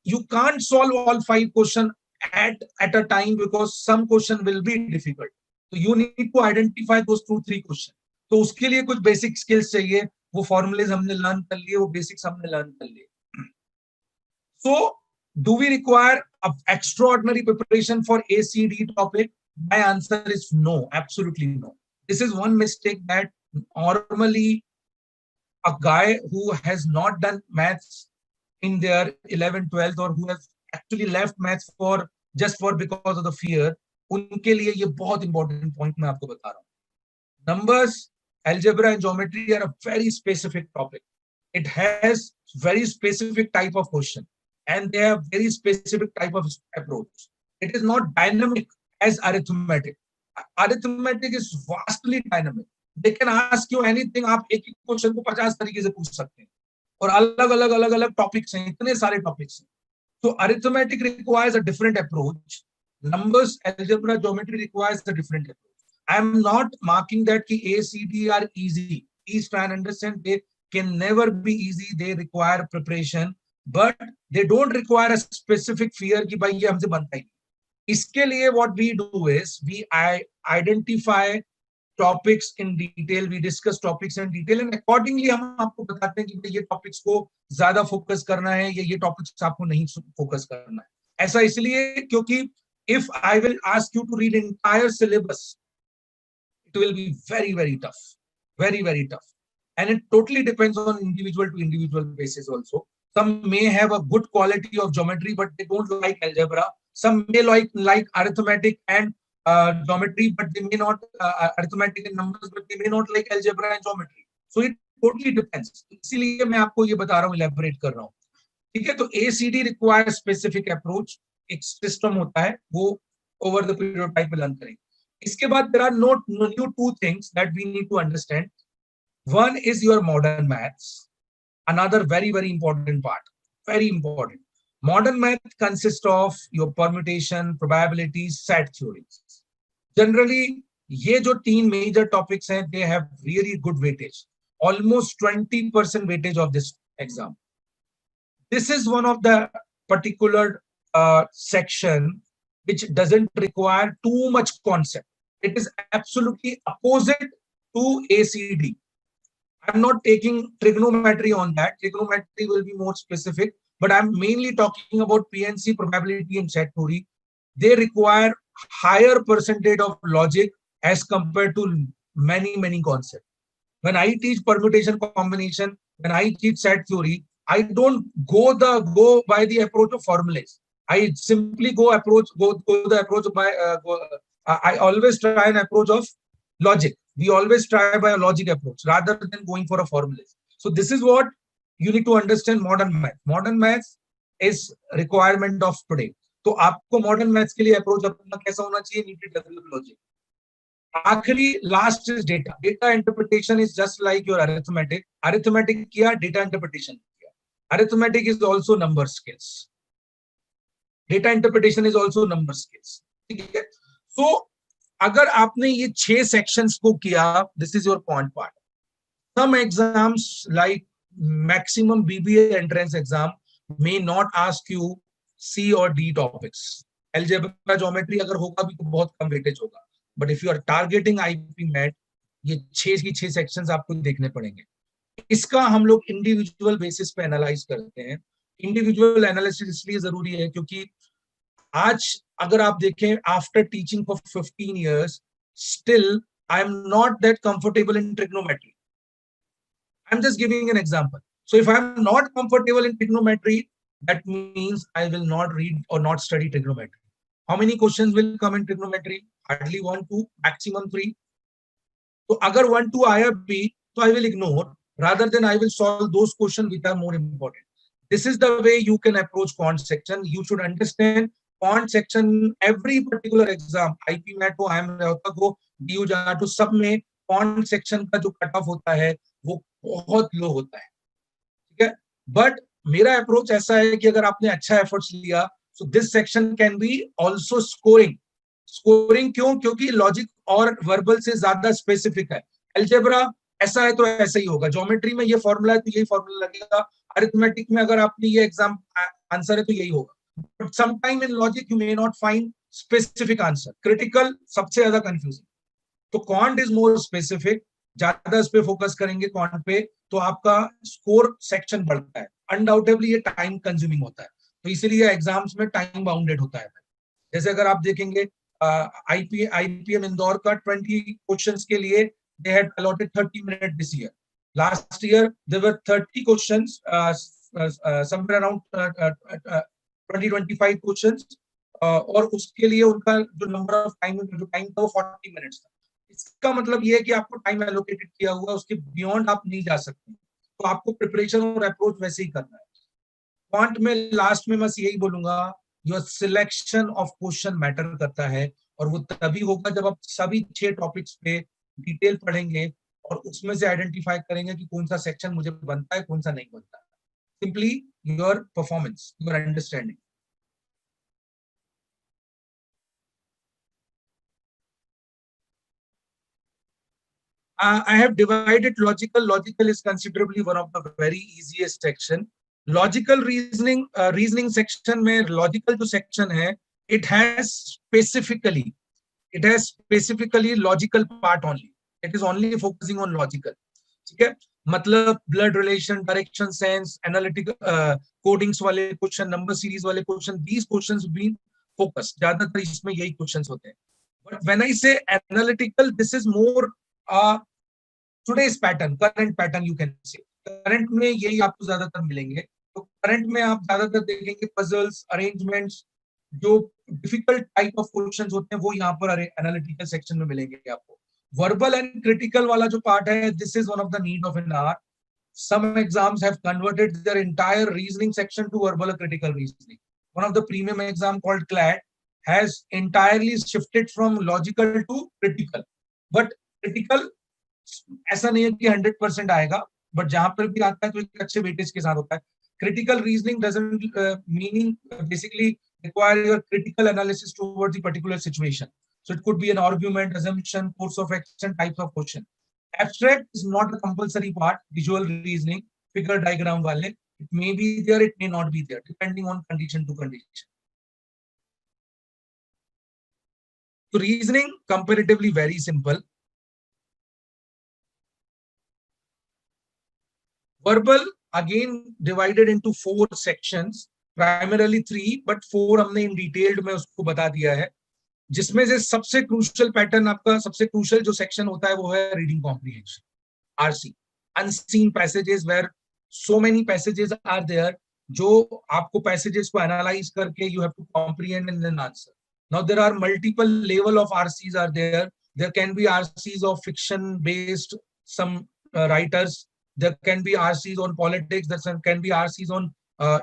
S3: you can't solve all 5 questions at a time because some question will be difficult. So you need to identify those 2-3 questions. तो उसके लिए कुछ basic skills चाहिए, वो formulas हमने learn कर लिए, वो बेसिक्स हमने लर्न कर लिए. So do we require an extraordinary preparation for ACD topic? My answer is no, absolutely no. This is one mistake that normally a guy who has not done maths in their 11th, 12th, or who has actually left maths for just for because of the fear, उनके लिए ये बहुत important point मैं आपको बता रहा हूँ. Numbers, algebra and geometry are a very specific topic. It has very specific type of question and they have very specific type of approach. It is not dynamic as arithmetic. Arithmetic is vastly dynamic. They can ask you anything. आप एक ही question को 50 तरीके से पूछ सकते हैं और अलग अलग टॉपिक्स हैं, इतने सारे टॉपिक्स हैं. So arithmetic requires a different approach. Numbers, algebra, geometry requires a different approach. I am not marking that ki ACD are easy. Please try and understand they can never be easy. They require preparation, but they don't require a specific fear कि भाई ये हमसे बनता ही नहीं. इसके लिए what we do is we identify topics in detail, we discuss topics in detail and accordingly हम आपको बताते हैं कि ये टॉपिक्स को ज्यादा फोकस करना है या ये टॉपिक्स आपको नहीं फोकस करना है. ऐसा इसलिए क्योंकि if I will ask you to read entire syllabus, it will be very tough, very tough, and it totally depends on individual to individual basis also. Some may have a good quality of geometry but they don't like algebra. Some may like arithmetic and geometry but they may not arithmetic and numbers but they may not like algebra and geometry. So it totally depends. इसीलिए मैं आपको ये बता रहा हूँ, elaborate कर रहा हूँ. ठीक है, तो ACD requires specific approach. एक सिस्टम होता है, वो over the period of time learn करेंगे. इसके बाद there are no new 2 things that we need to understand. One is your modern maths. Another very important part, very important. Modern math consists of your permutation, probabilities, set theories. Generally, ये जो 3 major topics हैं, they have really good weightage. Almost 20% weightage of this exam. This is one of the particular section which doesn't require too much concept. It is absolutely opposite to ACD. I'm not taking trigonometry on that. Trigonometry will be more specific, but I'm mainly talking about PNC, probability and set theory. They require higher percentage of logic as compared to many concepts. When I teach permutation combination, when I teach set theory, I don't go by the approach of formulas. I simply go the approach by I always try an approach of logic. We always try by a logic approach rather than going for a formula. So this is what you need to understand modern math. Modern math is requirement of today. तो आपको modern maths के लिए approach अपना कैसा होना चाहिए? Need to develop logic. आखिरी last is data. Data interpretation is just like your arithmetic. Arithmetic किया, data interpretation किया. Arithmetic is also number skills. Data interpretation is also number skills. ठीक है? So अगर आपने ये 6 sections को किया, this is your point part. Some exams like maximum BBA entrance exam may not ask you C or D topics. Algebra, geometry अगर होगा भी तो बहुत कम weightage होगा. But if you are targeting IP MET, ये 6 की 6 sections आपको देखने पड़ेंगे. इसका हम लोग individual basis पे analyze करते हैं. Individual analysis इसलिए जरूरी है क्योंकि आज अगर आप देखें after teaching for 15 years, still I am not that comfortable in trigonometry. I'm just giving an example. So if I'm not comfortable in trigonometry, that means I will not read or not study trigonometry. How many questions will come in trigonometry? Hardly 1, 2, maximum 3. तो अगर 1, 2 आया भी तो I will ignore rather than I will solve those questions which are more important. This is the way you can approach quant section. You should understand quant section every particular exam. IP MAT हो, IIM Rohtak हो, DU जाटो, सब में quant section का जो cut off होता है वो बहुत लो होता है, ठीक है. बट मेरा अप्रोच ऐसा है कि अगर आपने अच्छा एफर्ट्स लिया so this section can be also scoring. Scoring क्यों? क्योंकि लॉजिक और वर्बल से ज्यादा स्पेसिफिक है. अलजेब्रा ऐसा है तो ऐसा ही होगा, ज्योमेट्री में ये फॉर्मूला है तो यही फॉर्मूला लगेगा, अरिथमेटिक में अगर आपने ये एग्जाम आंसर है तो यही होगा. But sometime in logic you may not find specific answer. Critical सबसे ज्यादा कंफ्यूजिंग. तो क्वांट इज मोर स्पेसिफिक. ज्यादा इस पे फोकस करेंगे क्वांट पे तो आपका स्कोर सेक्शन बढ़ता है. अनडाउटेबली ये टाइम कंज्यूमिंग होता है, तो इसीलिए एग्जाम्स में टाइम बाउंडेड होता है. जैसे अगर आप देखेंगे आईपीएम इंदौर का 20 क्वेश्चंस के लिए they had allotted 30 minute this year. Last year there were 30 questions, somewhere around 20-25 questions, और उसके लिए उनका जो नंबर ऑफ टाइम था वो 40 मिनट्स था. इसका मतलब ये है कि आपको टाइम एलोकेटेड किया हुआ है, उसके बियॉन्ड आप नहीं जा सकते. तो आपको प्रिपरेशन और अप्रोच वैसे ही करना है. क्वांट में लास्ट में बस यही बोलूंगा, your selection of question matter करता है, और वो तभी होगा जब आप सभी 6 टॉपिक्स पे डिटेल पढ़ेंगे और उसमें से आइडेंटिफाई करेंगे कि कौन सा सेक्शन मुझे बनता है, कौन सा नहीं बनता. Simply your performance, your understanding. I have divided logical. Logical is considerably one of the very easiest section. Logical reasoning, reasoning section में logical जो section है, it has specifically logical part only. It is only focusing on logical. ठीक है, मतलब blood relation, direction sense, analytical codings वाले question, number series वाले question, these questions being focused. ज्यादातर इसमें यही questions होते हैं. But when I say analytical, this is more today's pattern, current pattern you can say. Current में यही आपको ज्यादातर मिलेंगे. तो करंट में आप ज्यादातर देखेंगे पजल्स, अरेंजमेंट्स, जो डिफिकल्ट टाइप ऑफ क्वेश्चंस होते हैं वो यहाँ पर एनालिटिकल सेक्शन में मिलेंगे आपको. वर्बल एंड क्रिटिकल वाला जो पार्ट है, this is one of the need of an hour. Some exams have converted their entire reasoning section to verbal or critical reasoning. One of the premium exam called CLAT has entirely shifted from logical to critical. But critical ऐसा नहीं है कि 100% आएगा, but जहां पर भी आता है तो एक अच्छे वेटेज के साथ होता है. Critical reasoning doesn't meaning basically require your critical analysis towards the particular situation. So it could be an argument, assumption, course of action, types of question. Abstract is not a compulsory part. Visual reasoning, figure diagram wale, it may be there, it may not be there, depending on condition to condition. So reasoning comparatively very simple. Verbal again divided into 4 sections, primarily 3, but 4 हमने in detailed में उसको बता दिया है. जिसमें से सबसे crucial pattern, आपका सबसे क्रूशियल जो सेक्शन होता है वो है reading comprehension, RC, unseen passages, where so many passages are there, जो आपको पैसेजेस को एनालाइज करके you have to comprehend and then answer. Now there are multiple level of RCs are there. There can be RCs of fiction based some writers, there can be RCs on politics, there can be RCs on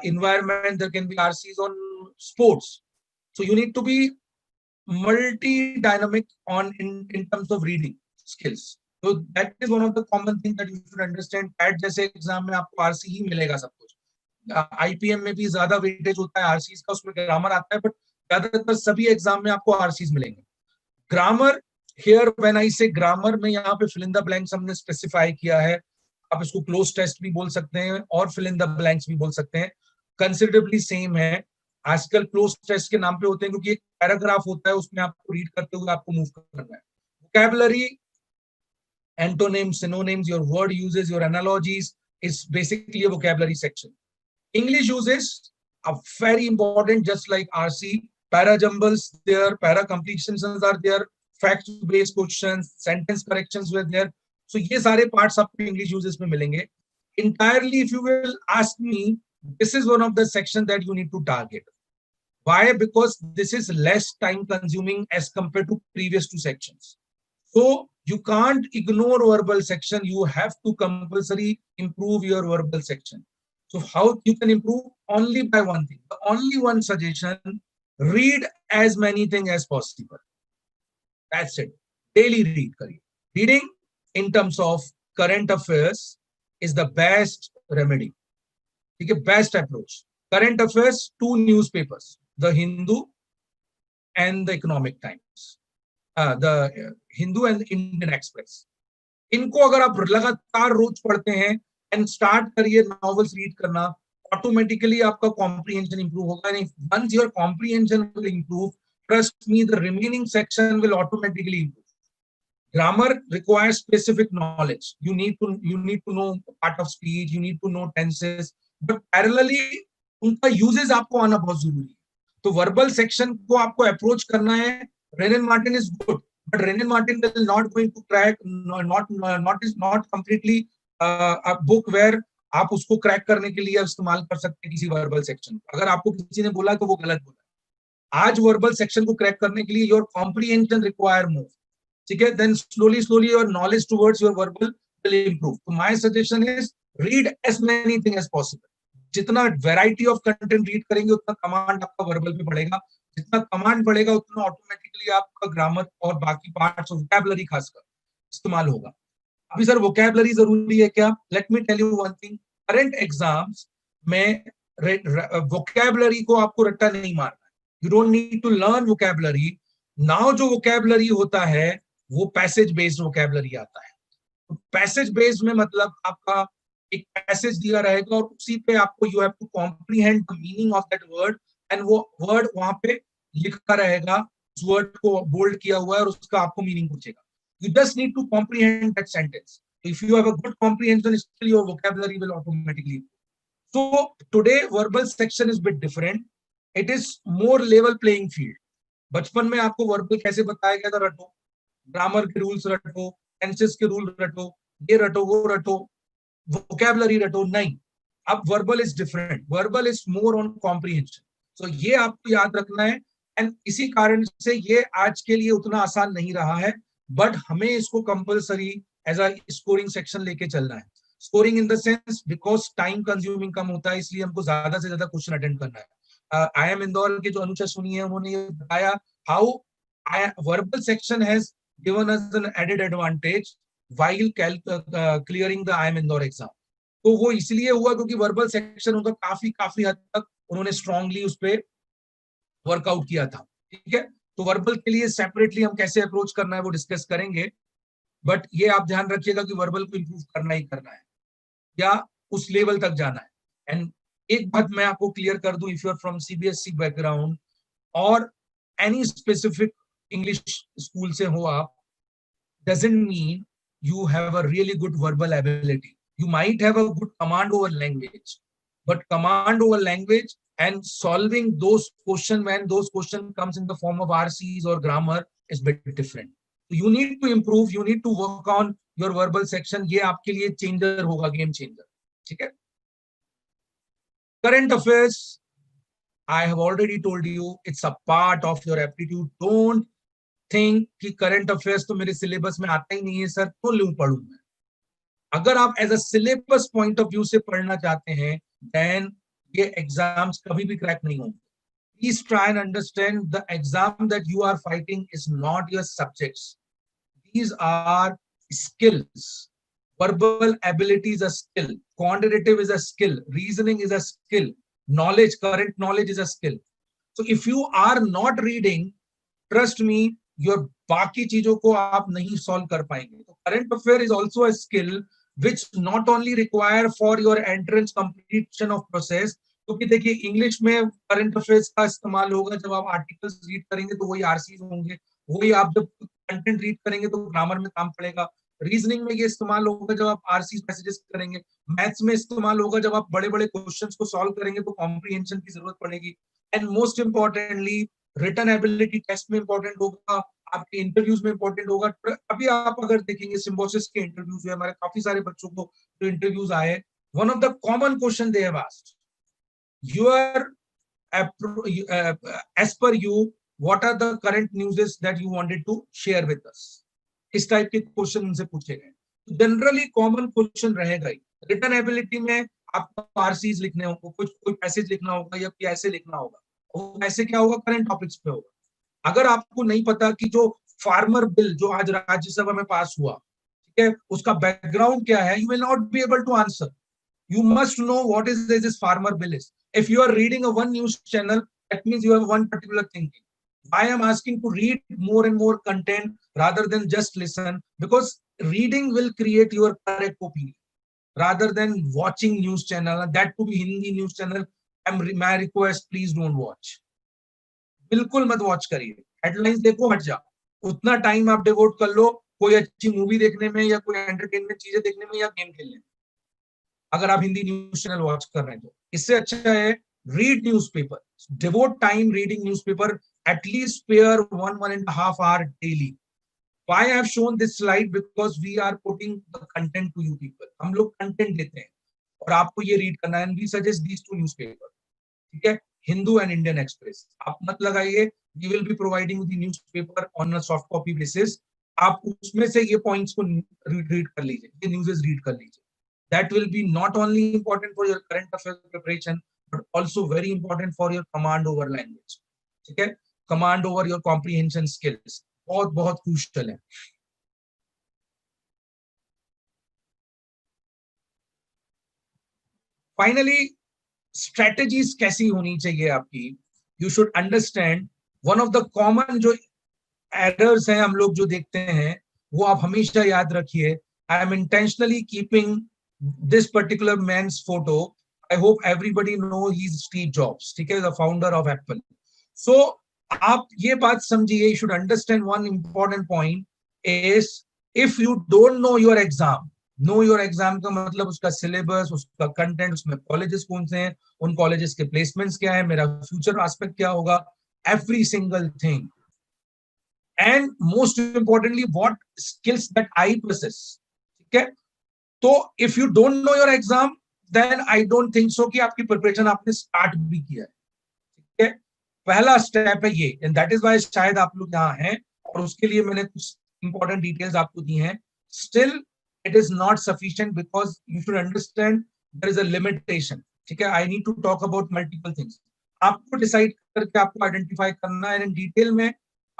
S3: environment, there can be RCs on sports. So you need to be multi-dynamic on in terms of reading skills. So that is one of the common things that you should understand. CAT जैसे exam में आपको RC ही मिलेगा सब कुछ. IPM में भी ज्यादा weightage होता है RCs का, उसमें ग्रामर आता है, बट ज्यादातर सभी एग्जाम में आपको RCs मिलेंगे. Grammar, here when I say grammar में यहाँ पे fill in the blanks हमने स्पेसिफाई किया है. आप इसको क्लोज टेस्ट भी बोल सकते हैं और फिल इन द ब्लैंक्स भी बोल सकते हैं. कंसिडरेबली सेम है. आजकल क्लोज टेस्ट के नाम पे होते हैं क्योंकि एक पैराग्राफ होता है, उसमें आपको रीड करते हुए आपको मूव करना है. Vocabulary, antonyms, synonyms, your word uses, your analogies is basically a vocabulary section. English uses are very important, just like RC. Para jumbles there, para completions are there, fact based questions, sentence corrections were there. So ये सारे parts आपको English uses में मिलेंगे. Entirely, if you will ask me, this is one of the sections that you need to target. Why? Because this is less time consuming as compared to previous two sections. So you can't ignore verbal section. You have to compulsory improve your verbal section. So how you can improve? Only by one thing. The only one suggestion: read as many things as possible. That's it. Daily read. Reading in terms of current affairs is the best remedy. Okay, best approach. Current affairs, two newspapers, the Hindu and the Economic Times, the Hindu and the Indian Express. इनको अगर आप लगातार रोज पढ़ते हैं and start करिए novels read करना, automatically आपका कॉम्प्रिहेंशन इंप्रूव होगा. And once your comprehension will improve, trust me, the remaining section will automatically improve. Grammar requires specific knowledge. You need to know part of speech. You need to know tenses. But parallelly, उनका uses आपको आना बहुत जरूरी है. तो verbal section को आपको approach करना है. Renan Martin is good, but Renan Martin will not going to crack. Not completely a book where आप उसको crack करने के लिए इस्तेमाल कर सकते हैं किसी verbal section. अगर आपको किसी ने बोला तो वो गलत बोला. आज verbal section को crack करने के लिए your comprehension require more. ठीक है, then slowly your knowledge towards your verbal will improve. So my suggestion is read as many things as possible. जितना variety of content read करेंगे उतना command आपका verbal पे बढ़ेगा. जितना command बढ़ेगा उतना automatically आपका grammar और बाकी parts of vocabulary खासकर इस्तेमाल होगा. अभी सर vocabulary जरूरी है क्या? Let me tell you one thing. Current exams में vocabulary को आपको रट्टा नहीं मारना. You don't need to learn vocabulary. Now जो vocabulary होता है वो पैसेज बेस्ड वोकैबुलरी आता है. तो पैसेज बेस्ड में मतलब आपका एक पैसेज दिया रहेगा और उसी पे आपको you have to comprehend the meaning of that word, and वो वर्ड वहां पे लिखा रहेगा, उस वर्ड को बोल्ड किया हुआ है और उसका आपको मीनिंग पूछेगा. You just need to comprehend that sentence. If you have a good comprehension, still your vocabulary will automatically. So today verbal section is bit different. It is more level playing field. बचपन में आपको verbal कैसे बताया गया था? रटो, grammar के rules रटो, टेंसेस के रूल रटो, ये रटो वो रटो, वोकैबुलरी रटो. नहीं, अब verbal is different. Verbal is more on comprehension. So ये आपको याद रखना है. एंड इसी कारण से ये आज के लिए उतना आसान नहीं रहा है, बट हमें इसको compulsory as a scoring section लेके चलना है. Scoring in the sense because time consuming कम होता है, इसलिए हमको ज्यादा से ज्यादा क्वेश्चन अटेंड करना है. IIM इंदौर के जो अनुचा सुनी है उन्होंने ये बताया how verbal section has given us an added advantage while clearing the IIM Indore exam. तो वो इसलिए हुआ क्योंकि वर्बल सेक्शन उनका काफी हद तक उन्होंने स्ट्रांगली उस पर वर्कआउट किया था. ठीक है, तो वर्बल के लिए सेपरेटली हम कैसे अप्रोच करना है वो डिस्कस करेंगे, बट ये आप ध्यान रखिएगा कि वर्बल को इंप्रूव करना ही करना है या उस लेवल तक जाना है. एंड एक बात मैं आपको क्लियर कर दूं, if you are from CBSE background और एनी स्पेसिफिक इंग्लिश स्कूल से हो आप, doesn't mean you have a really good verbal ability. You might have a good command over language, but command over language and solving those questions when those questions comes in the form of RCs or grammar is bit different. So you need to improve, you need to work on your verbal section. ये आपके लिए changer होगा, game changer. ठीक है? Current affairs, I have already told you, it's a part of your aptitude. Don't think कि current affairs तो मेरे syllabus में आता ही नहीं है सर, तो लूं पढ़ूं मैं. अगर आप as a syllabus point of view से पढ़ना चाहते हैं, देन ये एग्जाम्स कभी भी क्रैक नहीं होंगे. Please try and understand the exam that you are fighting is not your subjects. These are skills. Verbal ability is a skill. Quantitative is a skill. Reasoning is a skill. Knowledge, current knowledge is a skill. So if you are not reading, trust me, your बाकी चीजों को आप नहीं solve कर पाएंगे. तो current affair is also a skill which not only require for your entrance completion of process. क्योंकि देखिए इंग्लिश में current affairs का इस्तेमाल होगा जब आप आर्टिकल्स रीड करेंगे तो वही RCs होंगे. वही आप जब कंटेंट रीड करेंगे तो ग्रामर में काम पड़ेगा. रीजनिंग में ये इस्तेमाल होगा जब आप आरसी पैसेजेस करेंगे. मैथ्स में इस्तेमाल होगा जब आप बड़े बड़े क्वेश्चंस को सॉल्व करेंगे तो कॉम्प्रिहेंशन की जरूरत पड़ेगी. And most importantly written ability test में इंपॉर्टेंट होगा, आपके इंटरव्यूज में इंपॉर्टेंट होगा. अभी आप अगर देखेंगे सिम्बोसिस के इंटरव्यूज में हमारे काफी सारे बच्चों को जो इंटरव्यूज आए, one of the common question they have asked, your as per you, what are the current news that you wanted to share with us? इस टाइप के क्वेश्चन उनसे पूछे गए. जनरली कॉमन क्वेश्चन रहेगा ही. रिटन एबिलिटी में आपको RCs लिखने होंगे, कुछ कोई पैसेज लिखना होगा या कोई ऐसे लिखना होगा. वो ऐसे क्या होगा, करंट टॉपिक्स पे होगा. अगर आपको नहीं पता कि जो फार्मर बिल जो आज राज्यसभा में पास हुआ, ठीक है, उसका बैकग्राउंड क्या है, you will not be able to answer. You must know what is this farmer bill is. If you are reading a one news channel, that means you have one particular thinking. I am asking to read more and more content rather than just listen, because reading will create your correct opinion rather than watching news channel, and that to be Hindi news channel. My request, please don't watch. बिल्कुल मत watch करिए. Headlines देखो, हट जाओ. उतना time आप devote कर लो कोई अच्छी मूवी देखने में या कोई एंटरटेनमेंट चीजें देखने में या गेम खेलने में, अगर आप हिंदी न्यूज चैनल वॉच कर रहे हैं तो. इससे अच्छा है read newspaper, devote time reading newspaper, at least spare 1.5 hour daily. Why I have shown this slide? Because we are putting the content to you people. हम लोग कंटेंट देते हैं और आपको ये रीड करना है. We suggest these two newspaper, ठीक है, हिंदू एंड इंडियन एक्सप्रेस. आप मत लगाइए. We will be providing the newspaper on a soft copy basis. आप उसमें से ये पॉइंट्स को रीड कर लीजिए, ये न्यूज़ेस रीड कर लीजिए. That will be not only important for your current affairs preparation, but also very important for your command over language. ठीक है, command over your comprehension skills बहुत बहुत crucial है. Finally, strategies कैसी होनी चाहिए आपकी? You should understand one of the common जो errors हैं हम लोग जो देखते हैं, वो आप हमेशा याद रखिए. I am intentionally keeping this particular man's photo. I hope everybody know he's Steve Jobs, ठीक है, the founder of Apple. So आप ये बात समझिए, you should understand one important point is, if you don't know your exam, know your exam का मतलब उसका syllabus, उसका कंटेंट, उसमें कॉलेजेस कौन से हैं, उन कॉलेजेस के प्लेसमेंट्स क्या है, मेरा फ्यूचर एस्पेक्ट क्या होगा, every single thing. And most importantly, what skills that I possess, ठीक है. तो if you don't know your exam, then I don't think so कि आपकी प्रिपरेशन आपने स्टार्ट भी किया है. ठीक है, पहला स्टेप है ये, एंड दैट इज व्हाई शायद आप लोग यहाँ हैं और उसके लिए मैंने कुछ इंपॉर्टेंट डिटेल्स आपको दी हैं. Still it is not sufficient, because you should understand there is a limitation. ठीक है, I need to talk about multiple things. आपको डिसाइड करके आपको आइडेंटिफाई करना है. इन डिटेल में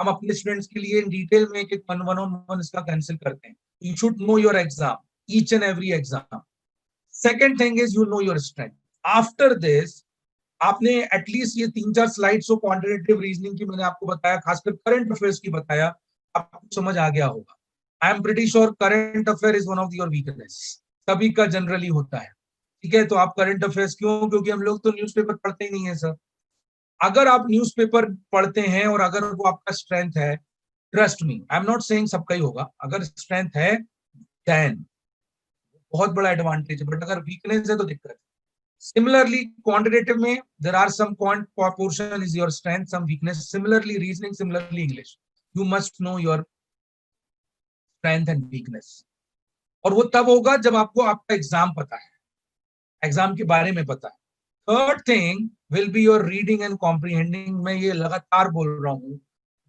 S3: हम अपने स्टूडेंट्स के लिए इन डिटेल में एक वन ऑन वन इसका कैंसिल करते हैं. You should know your exam, each and every exam. Second thing is you know your strength. After this, आपने एटलीस्ट ये 3-4 स्लाइड्स ऑफ क्वांटिटेटिव रीजनिंग की मैंने आपको बताया, खासकर करंट अफेयर्स की बताया, आपको समझ आ गया होगा. I am pretty sure current affair is one of your weakness. सभी का जनरली होता है. ठीक है, तो आप करंट अफेयर्स क्यों? क्योंकि हम लोग तो न्यूज़पेपर पढ़ते ही नहीं है सर. अगर आप न्यूज़पेपर पढ़ते हैं और अगर वो आपका स्ट्रेंथ है, trust me, I am not saying सबका ही होगा, अगर स्ट्रेंथ है देन बहुत बड़ा एडवांटेज है. बट अगर वीकनेस है तो दिक्कत है. सिमिलरली क्वांटिटेटिव में there are some quant portion is your strength, some weakness. Similarly reasoning, similarly English, you must know your strength and weakness. और वो तब होगा जब आपको आपका एग्जाम पता है, एग्जाम के बारे में पता है. Third thing will be your reading and comprehending. मैं ये लगातार बोल रहा हूँ,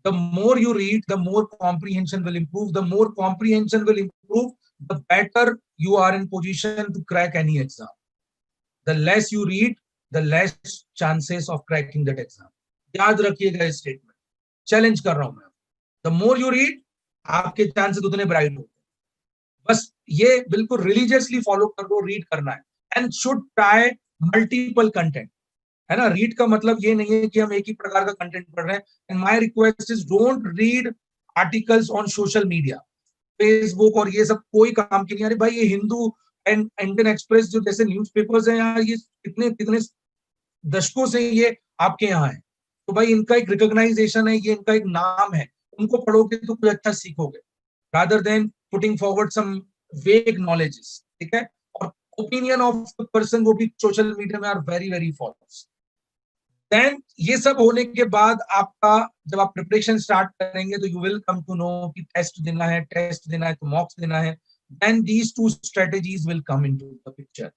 S3: the more you read, the more comprehension will improve. The more comprehension will improve, the better you are in position to crack any exam. The less you read, the less chances of cracking that exam. याद रखिएगा इस statement, challenge कर रहा हूं मैं. The more you read, आपके chances उतने bright होते हैं. बस ये बिल्कुल रिलीजियसली फॉलो कर लो, रीड करना है. And should try multiple content, है ना. रीड का मतलब ये नहीं है कि हम एक ही प्रकार का कंटेंट पढ़ रहे हैं. And my request is don't read articles on social media, Facebook और ये सब कोई काम की नहीं. अरे भाई, ये हिंदू एंड इंडियन एक्सप्रेस जो जैसे न्यूज़पेपर्स हैं यार, ये कितने दशकों से ये आपके यहाँ है, तो भाई इनका एक रिकॉग्नाइजेशन है, ये इनका एक नाम है. उनको पढ़ोगे तो कुछ अच्छा सीखोगे, रादर देन पुटिंग फॉरवर्ड सम वेग नॉलेजेस. ठीक है, और ओपिनियन ऑफ द पर्सन वो भी सोशल मीडिया में आर वेरी वेरी फॉल्स. देन ये सब होने के बाद आपका जब आप प्रिपरेशन स्टार्ट करेंगे तो you will come to know कि टेस्ट देना है तो मॉक्स देना है. Then these two strategies will come into the picture,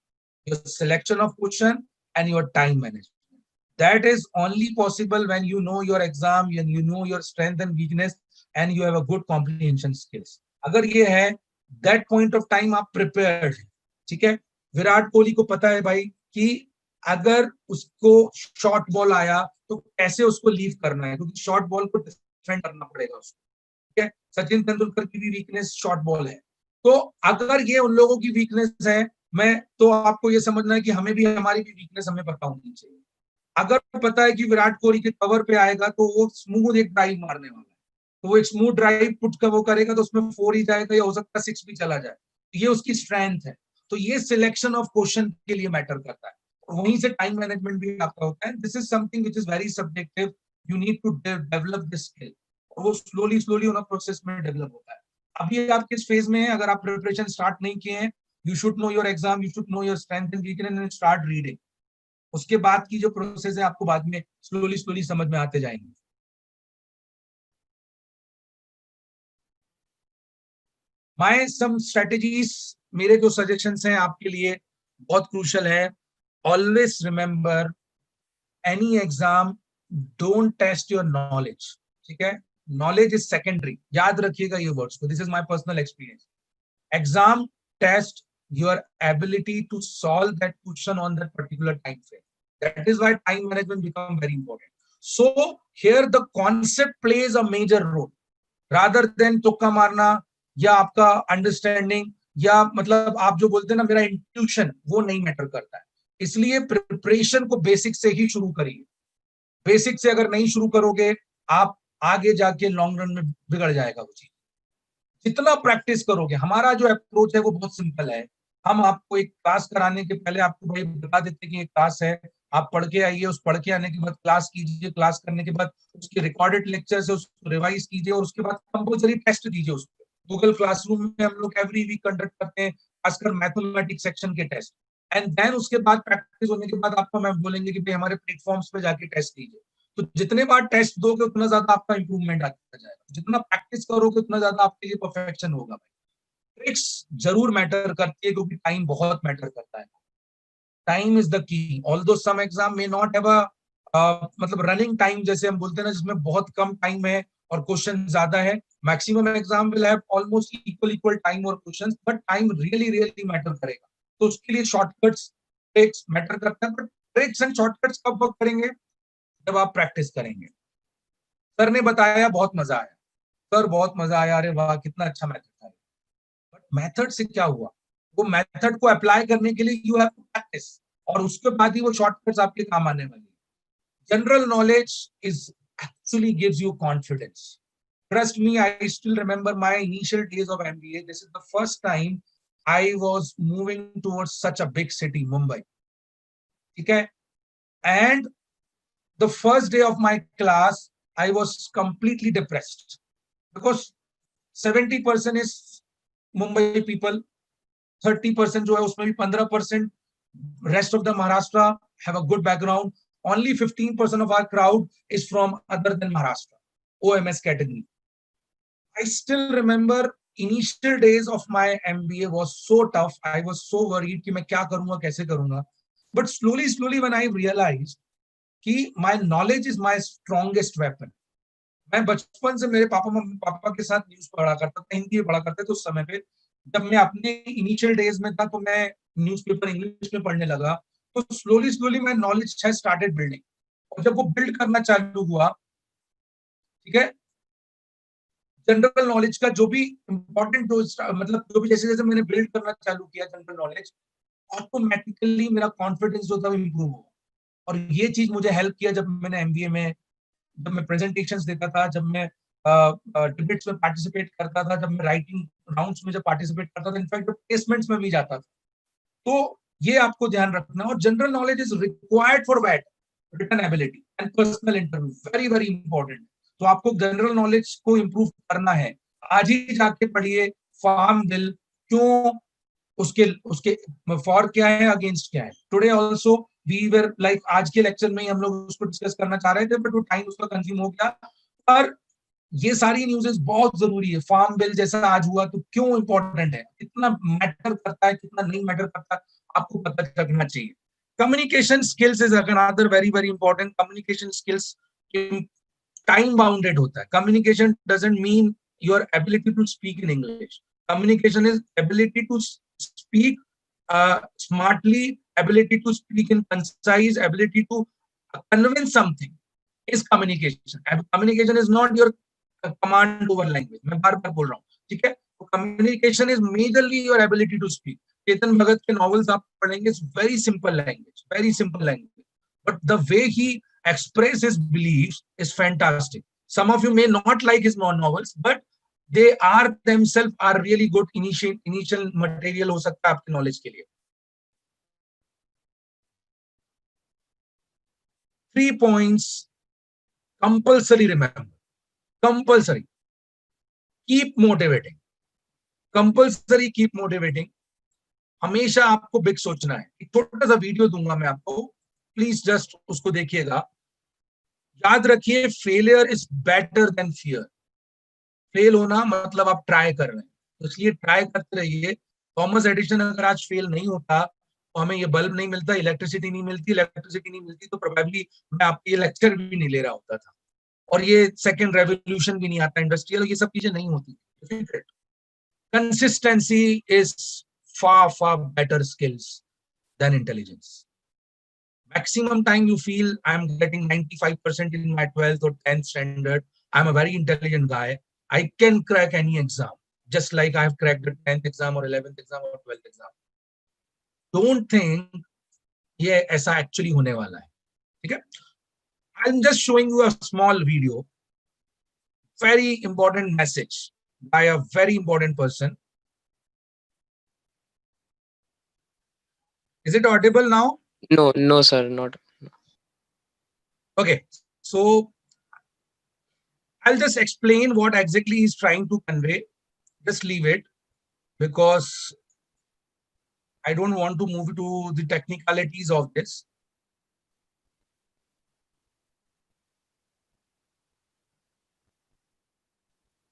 S3: your selection of question and your time management. That is only possible when you know your exam, and you know your strength and weakness, and you have a good comprehension skills. अगर ये है, that point of time आप prepared, ठीक है. विराट कोहली को पता है भाई कि अगर उसको शॉर्ट बॉल आया तो कैसे उसको लीव करना है, क्योंकि शॉर्ट बॉल को डिफेंड करना पड़ेगा उसको, ठीक है. सचिन तेंदुलकर की भी वीकनेस शॉर्ट बॉल है. तो अगर ये उन लोगों की वीकनेस है, मैं तो आपको ये समझना है कि हमें भी हमारी भी वीकनेस हमें पता होनी चाहिए. अगर पता है कि विराट कोहली के कवर पे आएगा तो वो स्मूथ एक ड्राइव मारने वाला है, तो वो एक स्मूथ ड्राइव पुट का वो करेगा तो उसमें 4 ही जाएगा, या हो सकता है 6 भी चला जाए. ये उसकी स्ट्रेंथ है. तो ये सिलेक्शन ऑफ क्वेश्चन के लिए मैटर करता है. वहीं से टाइम मैनेजमेंट भी आपका होता है. This is something which is very subjective. You need to develop this skill. वो स्लोली स्लोली उन प्रोसेस में डेवलप होता है. अभी आप किस फेज में हैं? अगर आप प्रिपरेशन स्टार्ट नहीं किए हैं, you should know your exam, you should know your strength and weakness and start reading. उसके बाद की जो प्रोसेस है आपको बाद में स्लोली स्लोली समझ में आते जाएंगे. माय सम स्ट्रेटेजीज, मेरे जो सजेशंस हैं आपके लिए बहुत क्रूशियल है. Always remember, any exam don't test your knowledge, ठीक है. Knowledge is secondary. याद रखिएगा ये वर्ड्स को. This is my personal experience. Exam test your ability to solve that question on that particular time frame. That is why time management becomes very important. So here the concept plays a major role rather than तुक्का मारना या आपका understanding, या मतलब आप जो बोलते हैं ना मेरा इंट्यूशन, वो नहीं मैटर करता है. इसलिए प्रिपरेशन को बेसिक से ही शुरू करिए. बेसिक से अगर नहीं शुरू करोगे आप आगे जाके लॉन्ग रन में बिगड़ जाएगा वो चीज. जितना प्रैक्टिस करोगे, हमारा जो अप्रोच है वो बहुत सिंपल है. हम आपको एक क्लास कराने के पहले आपको भाई बता देते हैं कि एक क्लास है, आप पढ़ के आइए. उस पढ़ के आने के बाद क्लास कीजिए. क्लास करने के बाद उसके रिकॉर्डेड लेक्चर से उसको रिवाइज कीजिए और उसके बाद कंपल्सरी टेस्ट दीजिए उसको. गूगल क्लासरूम में हम लोग एवरी वीक कंडक्ट करते हैं, खासकर मैथमेटिक्स सेक्शन के टेस्ट. एंड देन उसके बाद प्रैक्टिस होने के बाद आपको मैम बोलेंगे कि भाई हमारे प्लेटफॉर्म्स पे जाके टेस्ट कीजिए. तो जितने बार टेस्ट दोगे उतना ज्यादा आपका इंप्रूवमेंट आता जाएगा. जितना प्रैक्टिस करोगे उतना ज्यादा आपके लिए परफेक्शन होगा. ट्रिक्स जरूर मैटर करती है क्योंकि टाइम बहुत मैटर करता है. Time is the key. Although some exam may not have a मतलब रनिंग टाइम जैसे हम बोलते हैं ना, जिसमें बहुत कम टाइम है और क्वेश्चन ज्यादा है. Maximum exam will have almost equal time और questions, but time really matter करेगा. तो उसके लिए शॉर्टकट्स ट्रिक्स मैटर करता है. बट ट्रिक्स एंड शॉर्टकट्स कब वर्क करेंगे? जब आप प्रैक्टिस करेंगे. सर ने बताया, बहुत मजा आया. सर बहुत मजा आया, अरे वाह कितना अच्छा मेथड था. बट मेथड से क्या हुआ? वो मेथड को अप्लाई करने के लिए यू हैव टू प्रैक्टिस, और उसके बाद ही वो शॉर्टकट्स आपके काम आने वाली. General knowledge is actually gives you confidence. Trust me, I still remember my initial days of MBA. This is the first time I was moving towards such a big city, Mumbai. Okay? And the first day of my class, I was completely depressed because 70% is Mumbai people, 30% जो है उसमें भी 15% rest of the Maharashtra have a good background. Only 15% of our crowd is from other than Maharashtra, OMS category. I still remember initial days of my MBA was so tough. I was so worried कि मैं क्या करूंगा, कैसे करूंगा. But slowly when I realized कि my knowledge is my strongest weapon. मैं बचपन से मेरे पापा के साथ न्यूज पढ़ा करता था, हिंदी पढ़ा करता था. उस समय पे जब मैं अपने इनिशियल डेज में था तो मैं न्यूज़पेपर इंग्लिश में पढ़ने लगा. तो slowly my knowledge has started building. और जब वो बिल्ड करना चालू हुआ, ठीक है, जनरल नॉलेज का जो भी इंपॉर्टेंट मतलब जो भी जैसे जैसे मैंने बिल्ड करना चालू किया जनरल नॉलेज, ऑटोमेटिकली मेरा कॉन्फिडेंस जो था वो इंप्रूव हुआ. और ये चीज मुझे हेल्प किया जब मैंने एमबीए में, जब मैं प्रेजेंटेशंस देता था, जब मैं डिबेट्स में पार्टिसिपेट करता था, जब मैं राइटिंग राउंड्स में जब पार्टिसिपेट करता था, इनफैक्ट प्लेसमेंट्स में भी जाता था. तो ये आपको ध्यान रखना. और general knowledge is required for that written ability and personal interview. Very important. तो आपको जनरल नॉलेज को इंप्रूव करना है. आज ही जाके पढ़िए फार्म बिल, क्यों उसके उसके फॉर क्या है, अगेंस्ट क्या है. Today also we were like, आज के लेक्चर में ही हम लोग उसको डिस्कस करना चाह रहे थे, बट वो टाइम उसका कंज्यूम हो गया. पर ये सारी न्यूज़ेस बहुत जरूरी है. फार्म बिल जैसा आज हुआ तो क्यों इंपॉर्टेंट है, कितना मैटर करता है, कितना नहीं मैटर करता, आपको पता रखना चाहिए. Communication skills is another very, very important. Communication skills time bounded hota hai. Communication doesn't mean your ability to speak in English. Communication is ability to speak smartly, ability to speak in concise, ability to convince something is communication. And communication is not your command over language. मैं बार बार बोल रहा हूँ, ठीक है? Communication is majorly your ability to speak. Chetan Bhagat के novels आप पढ़ेंगे, it's very simple language, very simple language. But the way he expresses his beliefs is fantastic. Some of you may not like his novels, but they are themselves are really good initial material हो सकता है आपके knowledge के लिए. 3 points compulsory remember. Compulsory. Keep motivating. Compulsory keep motivating. हमेशा आपको big सोचना है. एक छोटा सा वीडियो दूंगा मैं आपको, प्लीज जस्ट उसको देखिएगा. याद रखिए, failure is better than fear. Fail होना मतलब आप ट्राई कर रहे हैं, तो इसलिए ट्राई करते रहिए. थॉमस एडिसन अगर आज फेल नहीं होता तो हमें ये बल्ब नहीं मिलता, इलेक्ट्रिसिटी नहीं मिलती, तो प्रोबेबली मैं आपको ये लेक्चर भी नहीं ले रहा होता था, और ये सेकंड रेवोल्यूशन भी नहीं आता इंडस्ट्रियल, ये सब चीजें नहीं होती. Consistency is far better skills than intelligence. Maximum time you feel I'm getting 95% in my 12th or 10th standard, I'm a very intelligent guy, I can crack any exam, just like I've cracked the 10th exam or 11th exam or 12th exam. Don't think ये ऐसा actually होने वाला है, ठीक है? I'm just showing you a small video, very important message by a very important person. Is it audible now?
S2: No, sir, not.
S3: Okay, so I'll just explain what exactly he's trying to convey. Just leave it, because I don't want to move to the technicalities of this.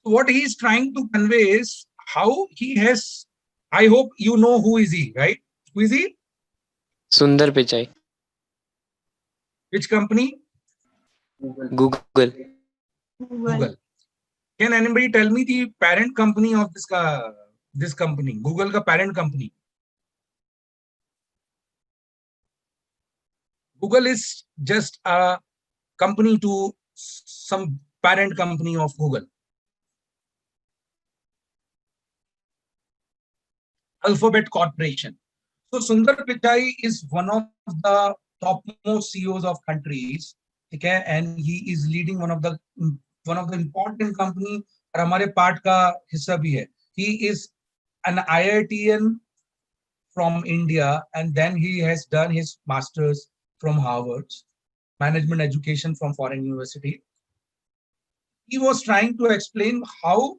S3: What he's trying to convey is how he has, I hope you know who is he, right? Who is he?
S2: Sundar Pichai.
S3: Which company?
S2: Google.
S3: Google. Can anybody tell me the parent company of this company? Google ka parent company. Google is just a company to some parent company of Google. Alphabet Corporation. So Sundar Pichai is one of the topmost CEOs of countries, okay, and he is leading one of the important company, और हमारे part का हिस्सा भी है. He is an IITian from India, and then he has done his masters from Harvard, management education from foreign university. He was trying to explain how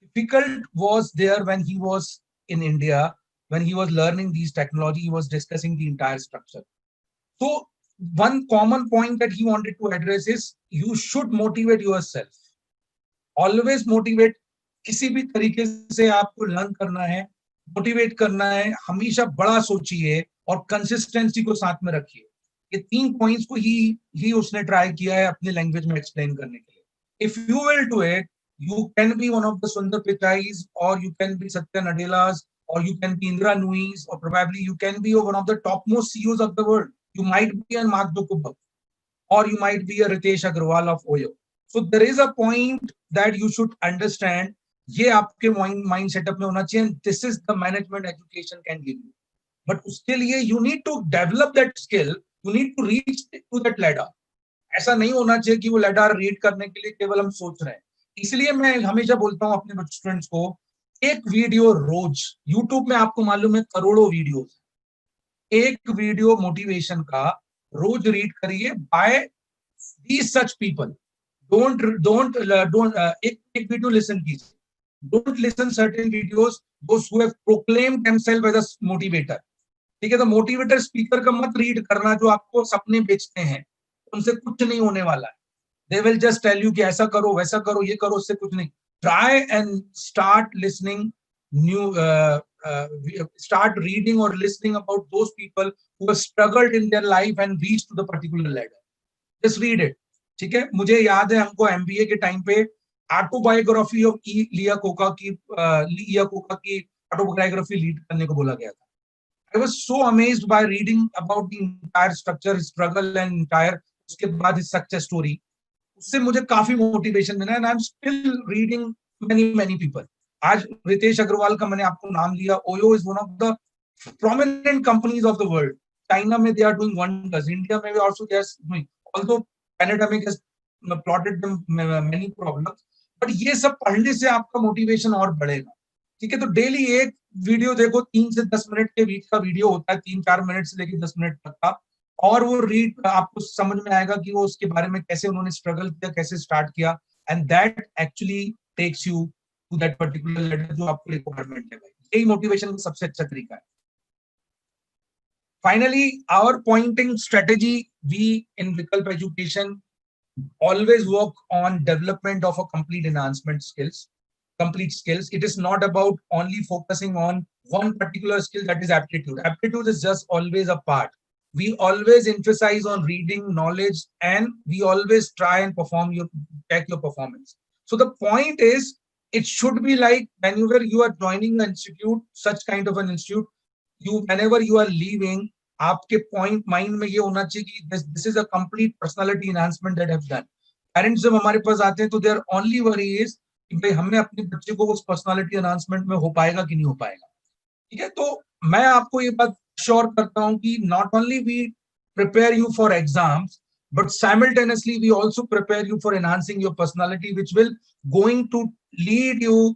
S3: difficult was there when he was in India, when he was learning these technology. He was discussing the entire structure. So one common point that he wanted to address is you should motivate yourself. Always motivate. किसी भी तरीके से आपको learn करना है, motivate करना है, हमेशा बड़ा सोचिए और कंसिस्टेंसी को साथ में रखिए. ये 3 पॉइंट्स को ही उसने ट्राई किया है अपने लैंग्वेज में एक्सप्लेन करने के लिए. If you will do it, you can be one of the Sundar Pichais, or you can be Satya Nadellas, or you can be Indra Nuis, or probably you can be one of the topmost CEOs of the world. You might be a Mark Zuckerberg, or you might be a Ritesh Agarwal of Oyo. So there is a point that you should understand. ये आपके mind setup में होना चाहिए. This is the management education can give you. But उसके लिए you need to develop that skill. You need to reach to that ladder. ऐसा नहीं होना चाहिए कि वो लेडर रीड करने के लिए केवल हम सोच रहे हैं. इसलिए मैं हमेशा बोलता हूँ अपने स्टूडेंट्स को, एक वीडियो रोज. यूट्यूब में आपको मालूम है करोड़ों वीडियोस. एक वीडियो मोटिवेशन का रोज रीड करिए by these such people. Don't एक वीडियो लिसन कीजिए. Don't listen certain videos those who have proclaimed themselves as a motivator. ठीक है, तो मोटिवेटर स्पीकर का मत रीड करना जो आपको सपने बेचते हैं. उनसे कुछ नहीं होने वाला है. They will just tell you कि ऐसा करो, वैसा करो, ये करो, उससे कुछ नहीं. Try and start listening new start reading or listening about those people who have struggled in their life and reached to the particular ladder. Just read it. ठीक है, मुझे याद है हमको MBA के टाइम पे ऑटोबायोग्राफी ऑफ लिया Coca की ऑटोबायोग्राफी लीड करने को बोला गया था. I was so amazed by reading about the entire structure, his struggle and entire उसके बाद his success story. उससे मुझे काफी मोटिवेशन मिला and I'm still reading many people. आज रितेश अग्रवाल का मैंने आपको नाम लिया. OYO is one of the prominent companies of the world. China में they are doing wonders. India में also they are doing. Although pandemic has plotted them many problems, but ये सब पढ़ने से आपका मोटिवेशन और बढ़ेगा. ठीक है, तो डेली एक वीडियो देखो, 3 से 10 मिनट के बीच का वीडियो होता है, 3-4 मिनट से लेकर 10 मिनट तक का, और वो रीड आपको समझ में आएगा कि वो उसके बारे में कैसे उन्होंने स्ट्रगल किया, कैसे स्टार्ट किया, and that actually takes you to that particular level जो आपको रिक्वायरमेंट है. यही मोटिवेशन का सबसे अच्छा तरीका है. Finally, our pointing strategy, we in Vikalp Education always work on development of a complete enhancement skills, complete skills. It is not about only focusing on one particular skill, that is aptitude. Aptitude is just always a part. We always emphasize on reading, knowledge, and we always try and check your performance. So the point is, it should be like whenever you are joining an institute, such kind of an institute, whenever you are leaving, आपके point mind में ये होना चाहिए कि this is a complete personality enhancement that I've done. Parents जब हमारे पास आते हैं तो देयर ओनली वरी इज कि भाई हमने अपने बच्चे को उस पर्सनालिटी एनहांसमेंट में हो पाएगा कि नहीं हो पाएगा. ठीक है, तो मैं आपको ये बात श्योर करता हूं कि not only we prepare you for exams, but simultaneously we also prepare you for enhancing your personality, which will going to lead you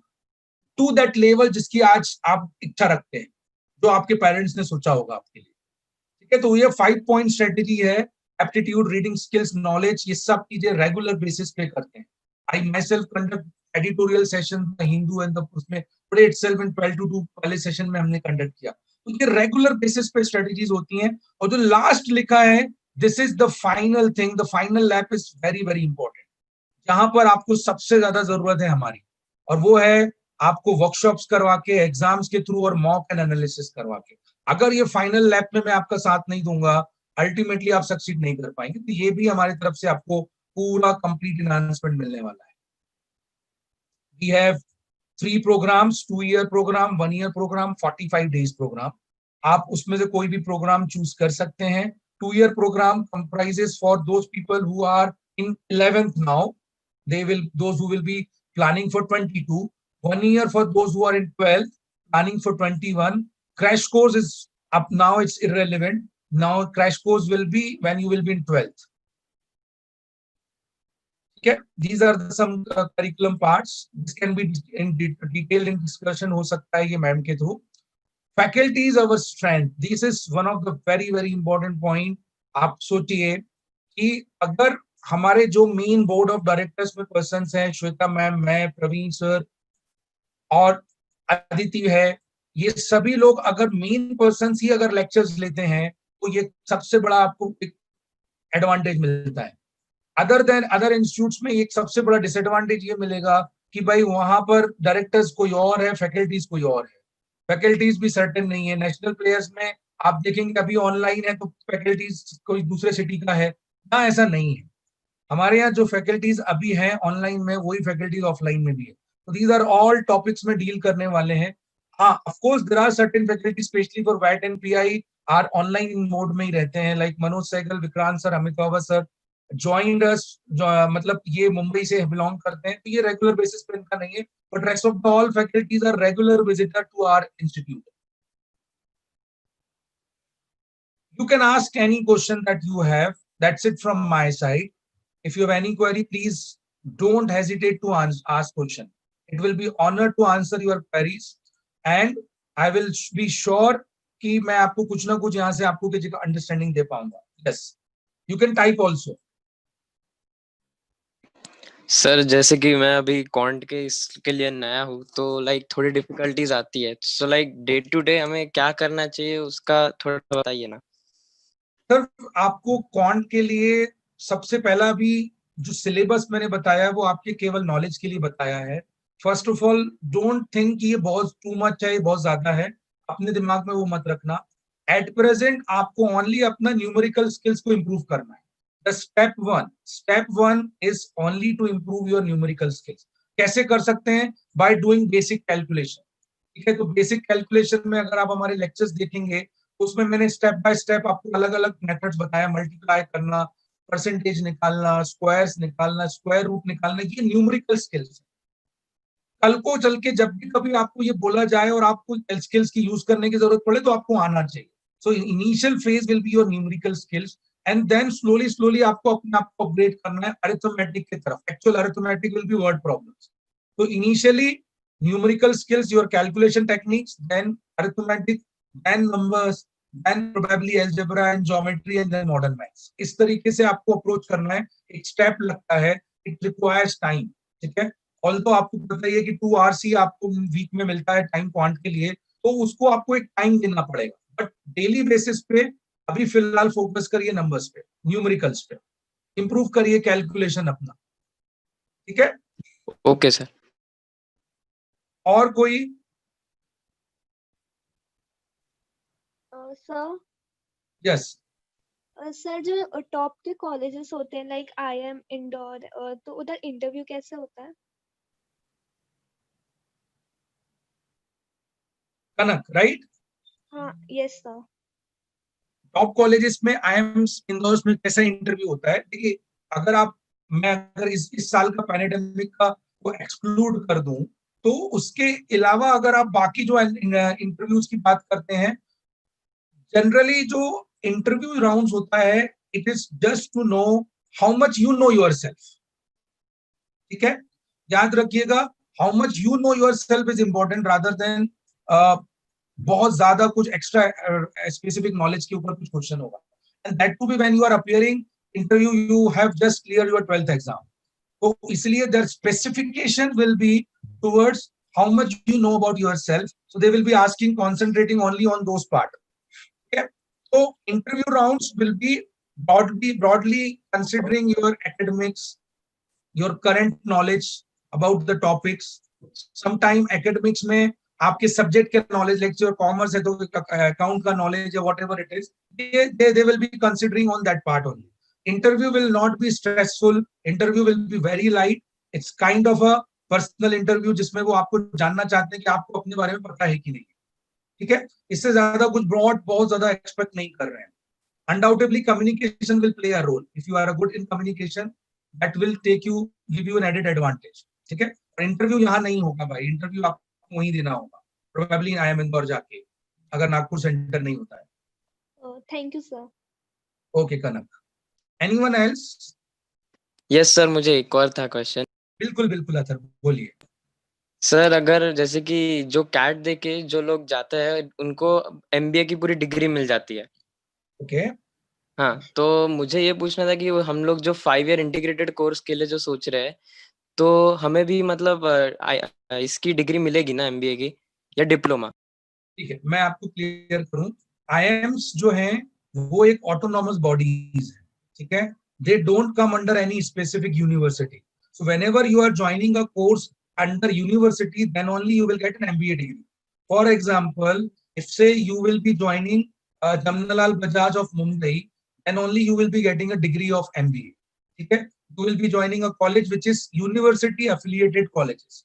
S3: to that level जिसकी आज आप इच्छा रखते हैं, जो आपके पेरेंट्स ने सोचा होगा आपके लिए. ठीक है, तो ये 5 पॉइंट स्ट्रेटेजी है. एप्टीट्यूड, रीडिंग स्किल्स, नॉलेज, ये सब चीजें रेगुलर बेसिस पे करते हैं. I myself conduct editorial session Hindu and उसमें टुडे इटसेल्फ इन 12 to 2 पहले सेशन में हमने कंडक्ट किया. तो ये रेगुलर बेसिस पे स्ट्रेटेजीज होती हैं. और जो लास्ट लिखा है, this is the final thing, the final lap is very important, जहां पर आपको सबसे ज्यादा जरूरत है हमारी, और वो है आपको वर्कशॉप्स करवा के, एग्जाम्स के थ्रू और मॉक एंड एनालिसिस करवा के. अगर ये फाइनल लैप में मैं आपका साथ नहीं दूंगा, अल्टीमेटली आप सक्सीड नहीं कर पाएंगे. तो ये भी हमारी तरफ से आपको पूरा कंप्लीट एनहांसमेंट मिलने वाला है. We have 3 programmes, 2-year programme, 1-year programme, 45 days programme. आप उसमें से कोई भी प्रोग्राम चूज कर सकते हैं. 2-year programme comprises for those people who are in 11th now. Those who will be planning for 22. 1 year for those who are in 12th, planning for 21. Crash course is up now, it's irrelevant. Now crash course will be when you will be in 12th. Okay, these are some curriculum parts. This can be in detailed in discussion हो सकता है ये ma'am के through. Faculty is our strength. This is one of the very important point. आप सोचिए कि अगर हमारे जो मेन बोर्ड ऑफ डायरेक्टर्स में पर्सन्स हैं, श्वेता मैम, मैं, प्रवीण सर और अदिति है, ये सभी लोग अगर मेन पर्सन्स ही अगर लेक्चर्स लेते हैं तो ये सबसे बड़ा आपको एक एडवांटेज मिलता है. अदर देन अदर इंस्टीट्यूट्स में एक सबसे बड़ा डिसएडवांटेज ये मिलेगा कि भाई वहां पर डायरेक्टर्स कोई और है, फैकल्टीज कोई और है. फैकल्टीज भी सर्टेन नहीं है. नेशनल प्लेयर्स में आप देखेंगे अभी ऑनलाइन है तो फैकल्टीज कोई दूसरे सिटी का है ना, ऐसा नहीं है. हमारे यहाँ जो फैकल्टीज अभी हैं ऑनलाइन में, वही फैकल्टीज ऑफलाइन में भी है. So these are all topics में डील करने वाले हैं. हाँ, of course there are certain faculties, especially for VAT and PI, are online mode में ही रहते हैं, like मनोज सहगल, विक्रांत सर, अमित बाबा सर joined us, मतलब ये मुंबई से बिलोंग करते हैं, तो ये रेगुलर बेसिस पे इनका नहीं है, but rest of the all faculties are regular visitor to our institute. You can ask any question that you have. That's it from my side. If you have any query, please don't hesitate to ask question. It will be honor to answer your queries, and I will be sure कि मैं आपको कुछ ना कुछ यहाँ से आपको किसी का अंडरस्टैंडिंग दे पाऊंगा. Yes, you can type also.
S2: Sir जैसे कि मैं अभी क्वांट के इसके लिए नया हूँ, तो लाइक थोड़ी डिफिकल्टीज आती है. So like day to day हमें क्या करना चाहिए उसका थोड़ा बताइए ना.
S3: सर आपको क्वांट के लिए सबसे पहला भी जो सिलेबस मैंने बताया वो आपके केवल नॉलेज के लिए बताया है. First of all don't think ये बहुत टू मच है, ये बहुत ज्यादा है, अपने दिमाग में वो मत रखना। एट प्रेजेंट आपको ओनली अपना न्यूमेरिकल स्किल्स को इंप्रूव करना है। The step one is only to improve your numerical skills. कैसे कर सकते हैं? By doing basic calculation. ठीक है, तो बेसिक कैलकुलेशन में अगर आप हमारे लेक्चर्स देखेंगे तो उसमें मैंने स्टेप बाय स्टेप आपको अलग अलग मेथड्स बताया, मल्टीप्लाई करना, परसेंटेज निकालना, स्क्वायर्स निकालना, स्क्वायर रूट निकालना, ये न्यूमेरिकल स्किल्स। कल को चल के जब भी कभी आपको ये बोला जाए और आपको स्किल्स की यूज करने की जरूरत पड़े तो आपको आना चाहिए। So initial phase will be your numerical skills and then slowly slowly आपको अपने आप को अपग्रेड करना है अरिथमेटिक की तरफ। Actual arithmetic will be word problems. तो initially numerical skills, your calculation techniques, then arithmetic, then numbers, then probably algebra and geometry and then modern maths. इस तरीके से आपको अप्रोच करना है। एक स्टेप लगता है, इट रिक्वायर्स टाइम। ठीक है, ऑल्दो आपको पता ही है कि 2 आवर्स ही आपको वीक में मिलता है टाइम क्वांट के लिए, तो उसको आपको एक टाइम देना पड़ेगा। बट डेली बेसिस पे अभी फिलहाल फोकस करिए नंबर्स पे, न्यूमेरिकल्स पे, इंप्रूव करिए कैलकुलेशन अपना। ठीक है,
S2: ओके सर।
S3: और कोई?
S4: सर
S3: यस,
S4: सर जो टॉप के कॉलेजेस होते हैं लाइक IIM इंदौर, तो उधर इंटरव्यू कैसे होता है?
S3: कनक राइट।
S4: हाँ यस सर।
S3: टॉप कॉलेजेस में IIMs इंदौर में कैसा इंटरव्यू होता है? देखिए, अगर आप, मैं अगर इस साल का पैंडेमिक का को एक्सक्लूड कर दूं तो उसके अलावा अगर आप बाकी जो इंटरव्यूज की बात करते हैं, जनरली जो इंटरव्यू राउंड्स होता है, it is just to know how much you know yourself. ठीक है, याद रखिएगा, how much you know yourself is important rather than बहुत ज्यादा कुछ एक्स्ट्रा स्पेसिफिक नॉलेज के ऊपर कुछ क्वेश्चन होगा। And that to be when you are appearing interview, you have just clear your 12th exam. तो इसलिए their specification will be towards how much you know about yourself. So they will be asking, concentrating only on those part. Okay, so interview rounds will be broadly considering your academics, your current knowledge about the topics. Sometime academics में आपके subject के knowledge, lecture commerce है तो account का knowledge है, whatever it is, they will be considering on that part only. Interview will not be stressful. Interview will be very light. It's kind of a personal interview जिसमें वो आपको जानना चाहते हैं कि आपको अपने बारे में पता है कि नहीं। ठीक है, इससे ज्यादा कुछ ब्रॉड बहुत ज्यादा एक्सपेक्ट नहीं कर रहे हैं। Undoubtedly communication will play a role. If you are a good in communication, that will give you an added advantage. ठीक है, और इंटरव्यू यहाँ नहीं होगा भाई, इंटरव्यू आपको वहीं देना होगा, प्रोबेबली IIM इंदौर जाके, अगर नागपुर सेंटर नहीं होता है।
S4: Thank you sir.
S3: Okay Kanak, anyone else?
S2: Yes sir, मुझे एक और था क्वेश्चन।
S3: बिल्कुल बिल्कुल अथर, बोलिए।
S2: सर अगर जैसे कि जो कैट देके जो लोग जाते हैं उनको MBA की पूरी डिग्री मिल जाती है।
S3: ओके,
S2: हाँ, तो मुझे ये पूछना था कि वो हम लोग जो 5 ईयर इंटीग्रेटेड कोर्स के लिए जो सोच रहे हैं, तो हमें भी मतलब इसकी डिग्री मिलेगी ना MBA की, या डिप्लोमा?
S3: ठीक है, मैं आपको क्लियर करूं। IIMs जो हैं वो एक ऑटोनॉमस बॉडीज है। ठीक है, they don't come under any specific university. So whenever you are joining a course under university, then only you will get an MBA degree. For example, if say you will be joining Jamnalal Bajaj of Mumbai, then only you will be getting a degree of MBA. Okay, you will be joining a college which is university affiliated colleges.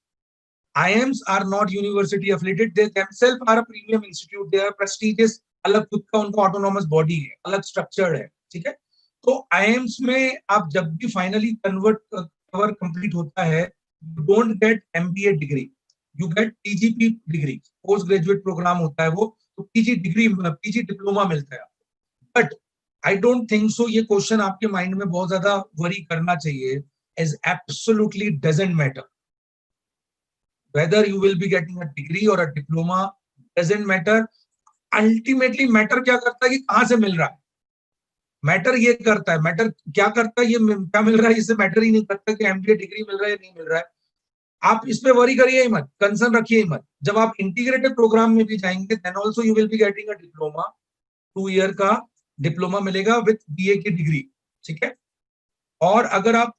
S3: IIMs are not university affiliated, they themselves are a premium institute, they are prestigious, अलग खुद का उनका autonomous body है, अलग structured है। ठीक है, तो IIMs में आप जब भी फाइनली कवर कंप्लीट होता है, you don't get MBA degree, you get PGP degree, post graduate programme होता है वो, तो PG डिग्री, PG डिप्लोमा मिलता है। बट आई डोंट थिंक सो ये क्वेश्चन आपके माइंड में बहुत ज्यादा वरी करना चाहिए, as absolutely doesn't matter whether you will be getting a degree or a diploma, doesn't matter. Ultimately matter क्या करता है कि कहां से मिल रहा है, मैटर ये करता है, मैटर क्या करता है, ये क्या मिल रहा है, इससे मैटर ही नहीं करता कि MBA डिग्री मिल रहा है या नहीं मिल रहा है। आप इस पे वरी करिए ही मत, कंसर्न रखिए ही मत। जब आप इंटीग्रेटेड प्रोग्राम में भी जाएंगे then also you will be getting a diploma, 2 year का डिप्लोमा मिलेगा विथ BA की डिग्री। ठीक है, और अगर आप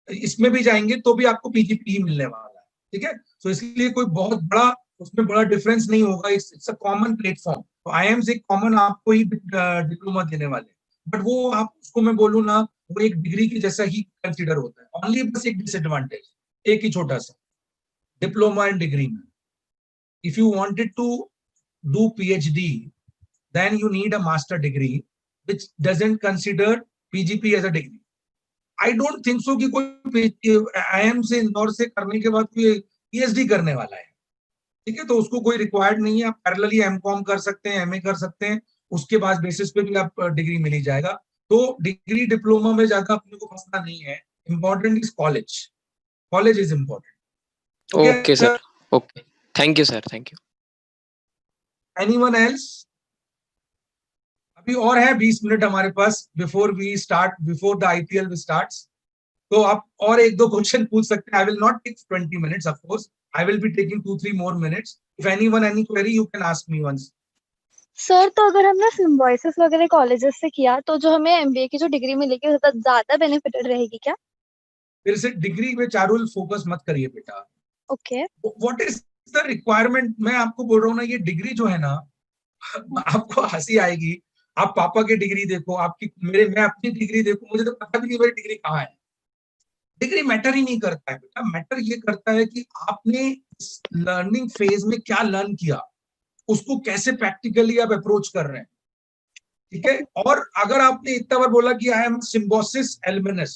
S3: इसमें भी जाएंगे तो भी आपको पीजीपी ही मिलने वाला है, ठीक है। तो इसलिए कोई बहुत बड़ा उसमें बड़ा डिफरेंस नहीं होगा, इट्स अ कॉमन प्लेटफॉर्म। तो आईएम्स एक कॉमन आपको ही डिप्लोमा देने वाले, बट वो आप उसको मैं बोलूँ ना, वो एक डिग्री की जैसा ही कंसिडर होता है। ओनली बस एक डिसएडवांटेज, एक ही छोटा सा, डिप्लोमा एंड डिग्री में, if you wanted to do PhD then you need a master degree which doesn't consider PGP as a degree. I don't think so कि कोई IIM से इंदौर से करने के बाद कोई PhD करने वाला है, ठीक है। तो उसको कोई रिक्वायर्ड नहीं है, आप पैरेलली एमकॉम कर सकते हैं, एमए कर सकते हैं, उसके बाद बेसिस पे भी आप डिग्री मिल ही जाएगा। तो डिग्री डिप्लोमा में ज्यादा अपने को फंसना नहीं है, important is college, college is important.
S2: Okay sir, okay, thank you sir, thank you.
S3: Anyone else? अभी और है 20 मिनट हमारे पास before we start, before the IPL starts. तो आप और एक दो क्वेश्चन पूछ सकते हैं। I will not take 20 minutes, of course I will be taking 2-3 more minutes. If anyone any query you can ask me once.
S4: Sir तो अगर हमने सिम्बायोसिस वगैरह कॉलेजेस से किया तो जो हमें एमबीए की जो डिग्री मिलेगी वो ज्यादा बेनिफिटेड रहेगी क्या?
S3: फिर से डिग्री पे चारुल फोकस मत करिए बेटा।
S4: Okay.
S3: What is the requirement? मैं आपको बोल रहा हूँ ना, ये डिग्री जो है ना, आपको हंसी आएगी। आप पापा की डिग्री देखो, आपकी मैं अपनी डिग्री देखूं, मुझे तो पता भी नहीं मेरी डिग्री कहाँ है। डिग्री मैटर ही नहीं करता है बेटा, मैटर ये करता है कि आपने इस लर्निंग फेज में क्या लर्न किया, उसको कैसे प्रैक्टिकली आप अप्रोच कर रहे हैं, ठीक है। और अगर आपने इतना बार बोला कि I am Symbiosis alumnus,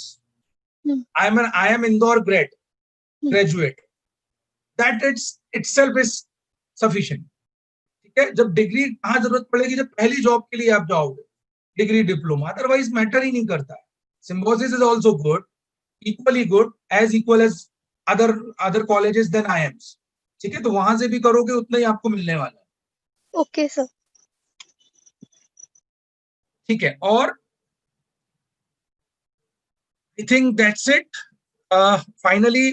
S3: I M Indore graduate, that itself is sufficient, ठीक है। जब डिग्री कहाँ जरूरत पड़ेगी, जब पहली जॉब के लिए आप जाओगे, डिग्री डिप्लोमा, अदरवाइज मैटर ही नहीं करता है। Symbiosis is also good, equally good, as equal as other colleges than IIMs, ठीक है। तो वहां से भी करोगे उतना ही आपको मिलने वाला है।
S4: ओके सर,
S3: ठीक है। और I think that's it. Finally,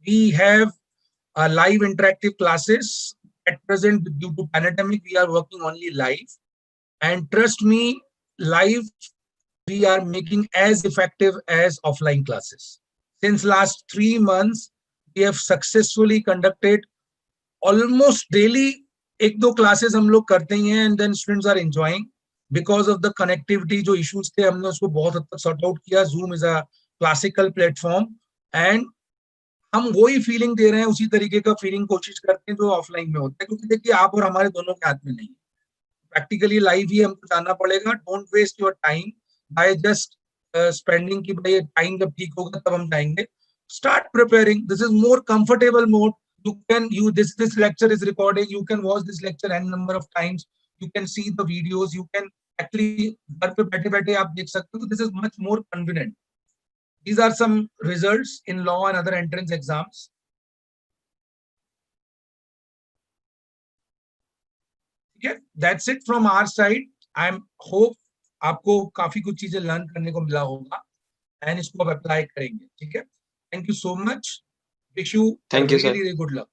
S3: we have live interactive classes. At present, due to pandemic, we are working only live, and trust me, live we are making as effective as offline classes. Since last 3 months, we have successfully conducted almost daily 1-2 classes हम लोग करते ही हैं, and then students are enjoying because of the connectivity जो issues थे, हमने उसको बहुत हद तक sort out किया। Zoom is a classical platform, and हम वही फीलिंग दे रहे हैं, उसी तरीके का फीलिंग कोशिश करते हैं जो ऑफलाइन में होता है। क्योंकि देखिए, आप और हमारे दोनों के हाथ में नहीं है, प्रैक्टिकली लाइव ही हमको जाना पड़ेगा। Don't waste your time by just spending कि भाई टाइम जब ठीक होगा तब हम जाएंगे। Start preparing, this is more comfortable mode. You can this lecture is recording, you can watch this lecture n number of times, you can see the videos, you can actually घर पे बैठे बैठे आप देख सकते हो। तो this is much more convenient. These are some results in law and other entrance exams. ठीक है, that's it from our side. I hope आपको काफी कुछ चीजें लर्न करने को मिला होगा, एंड इसको आप अप्लाई करेंगे, ठीक है। Thank you so much, wish you
S2: Thank you, sir.
S3: really good luck.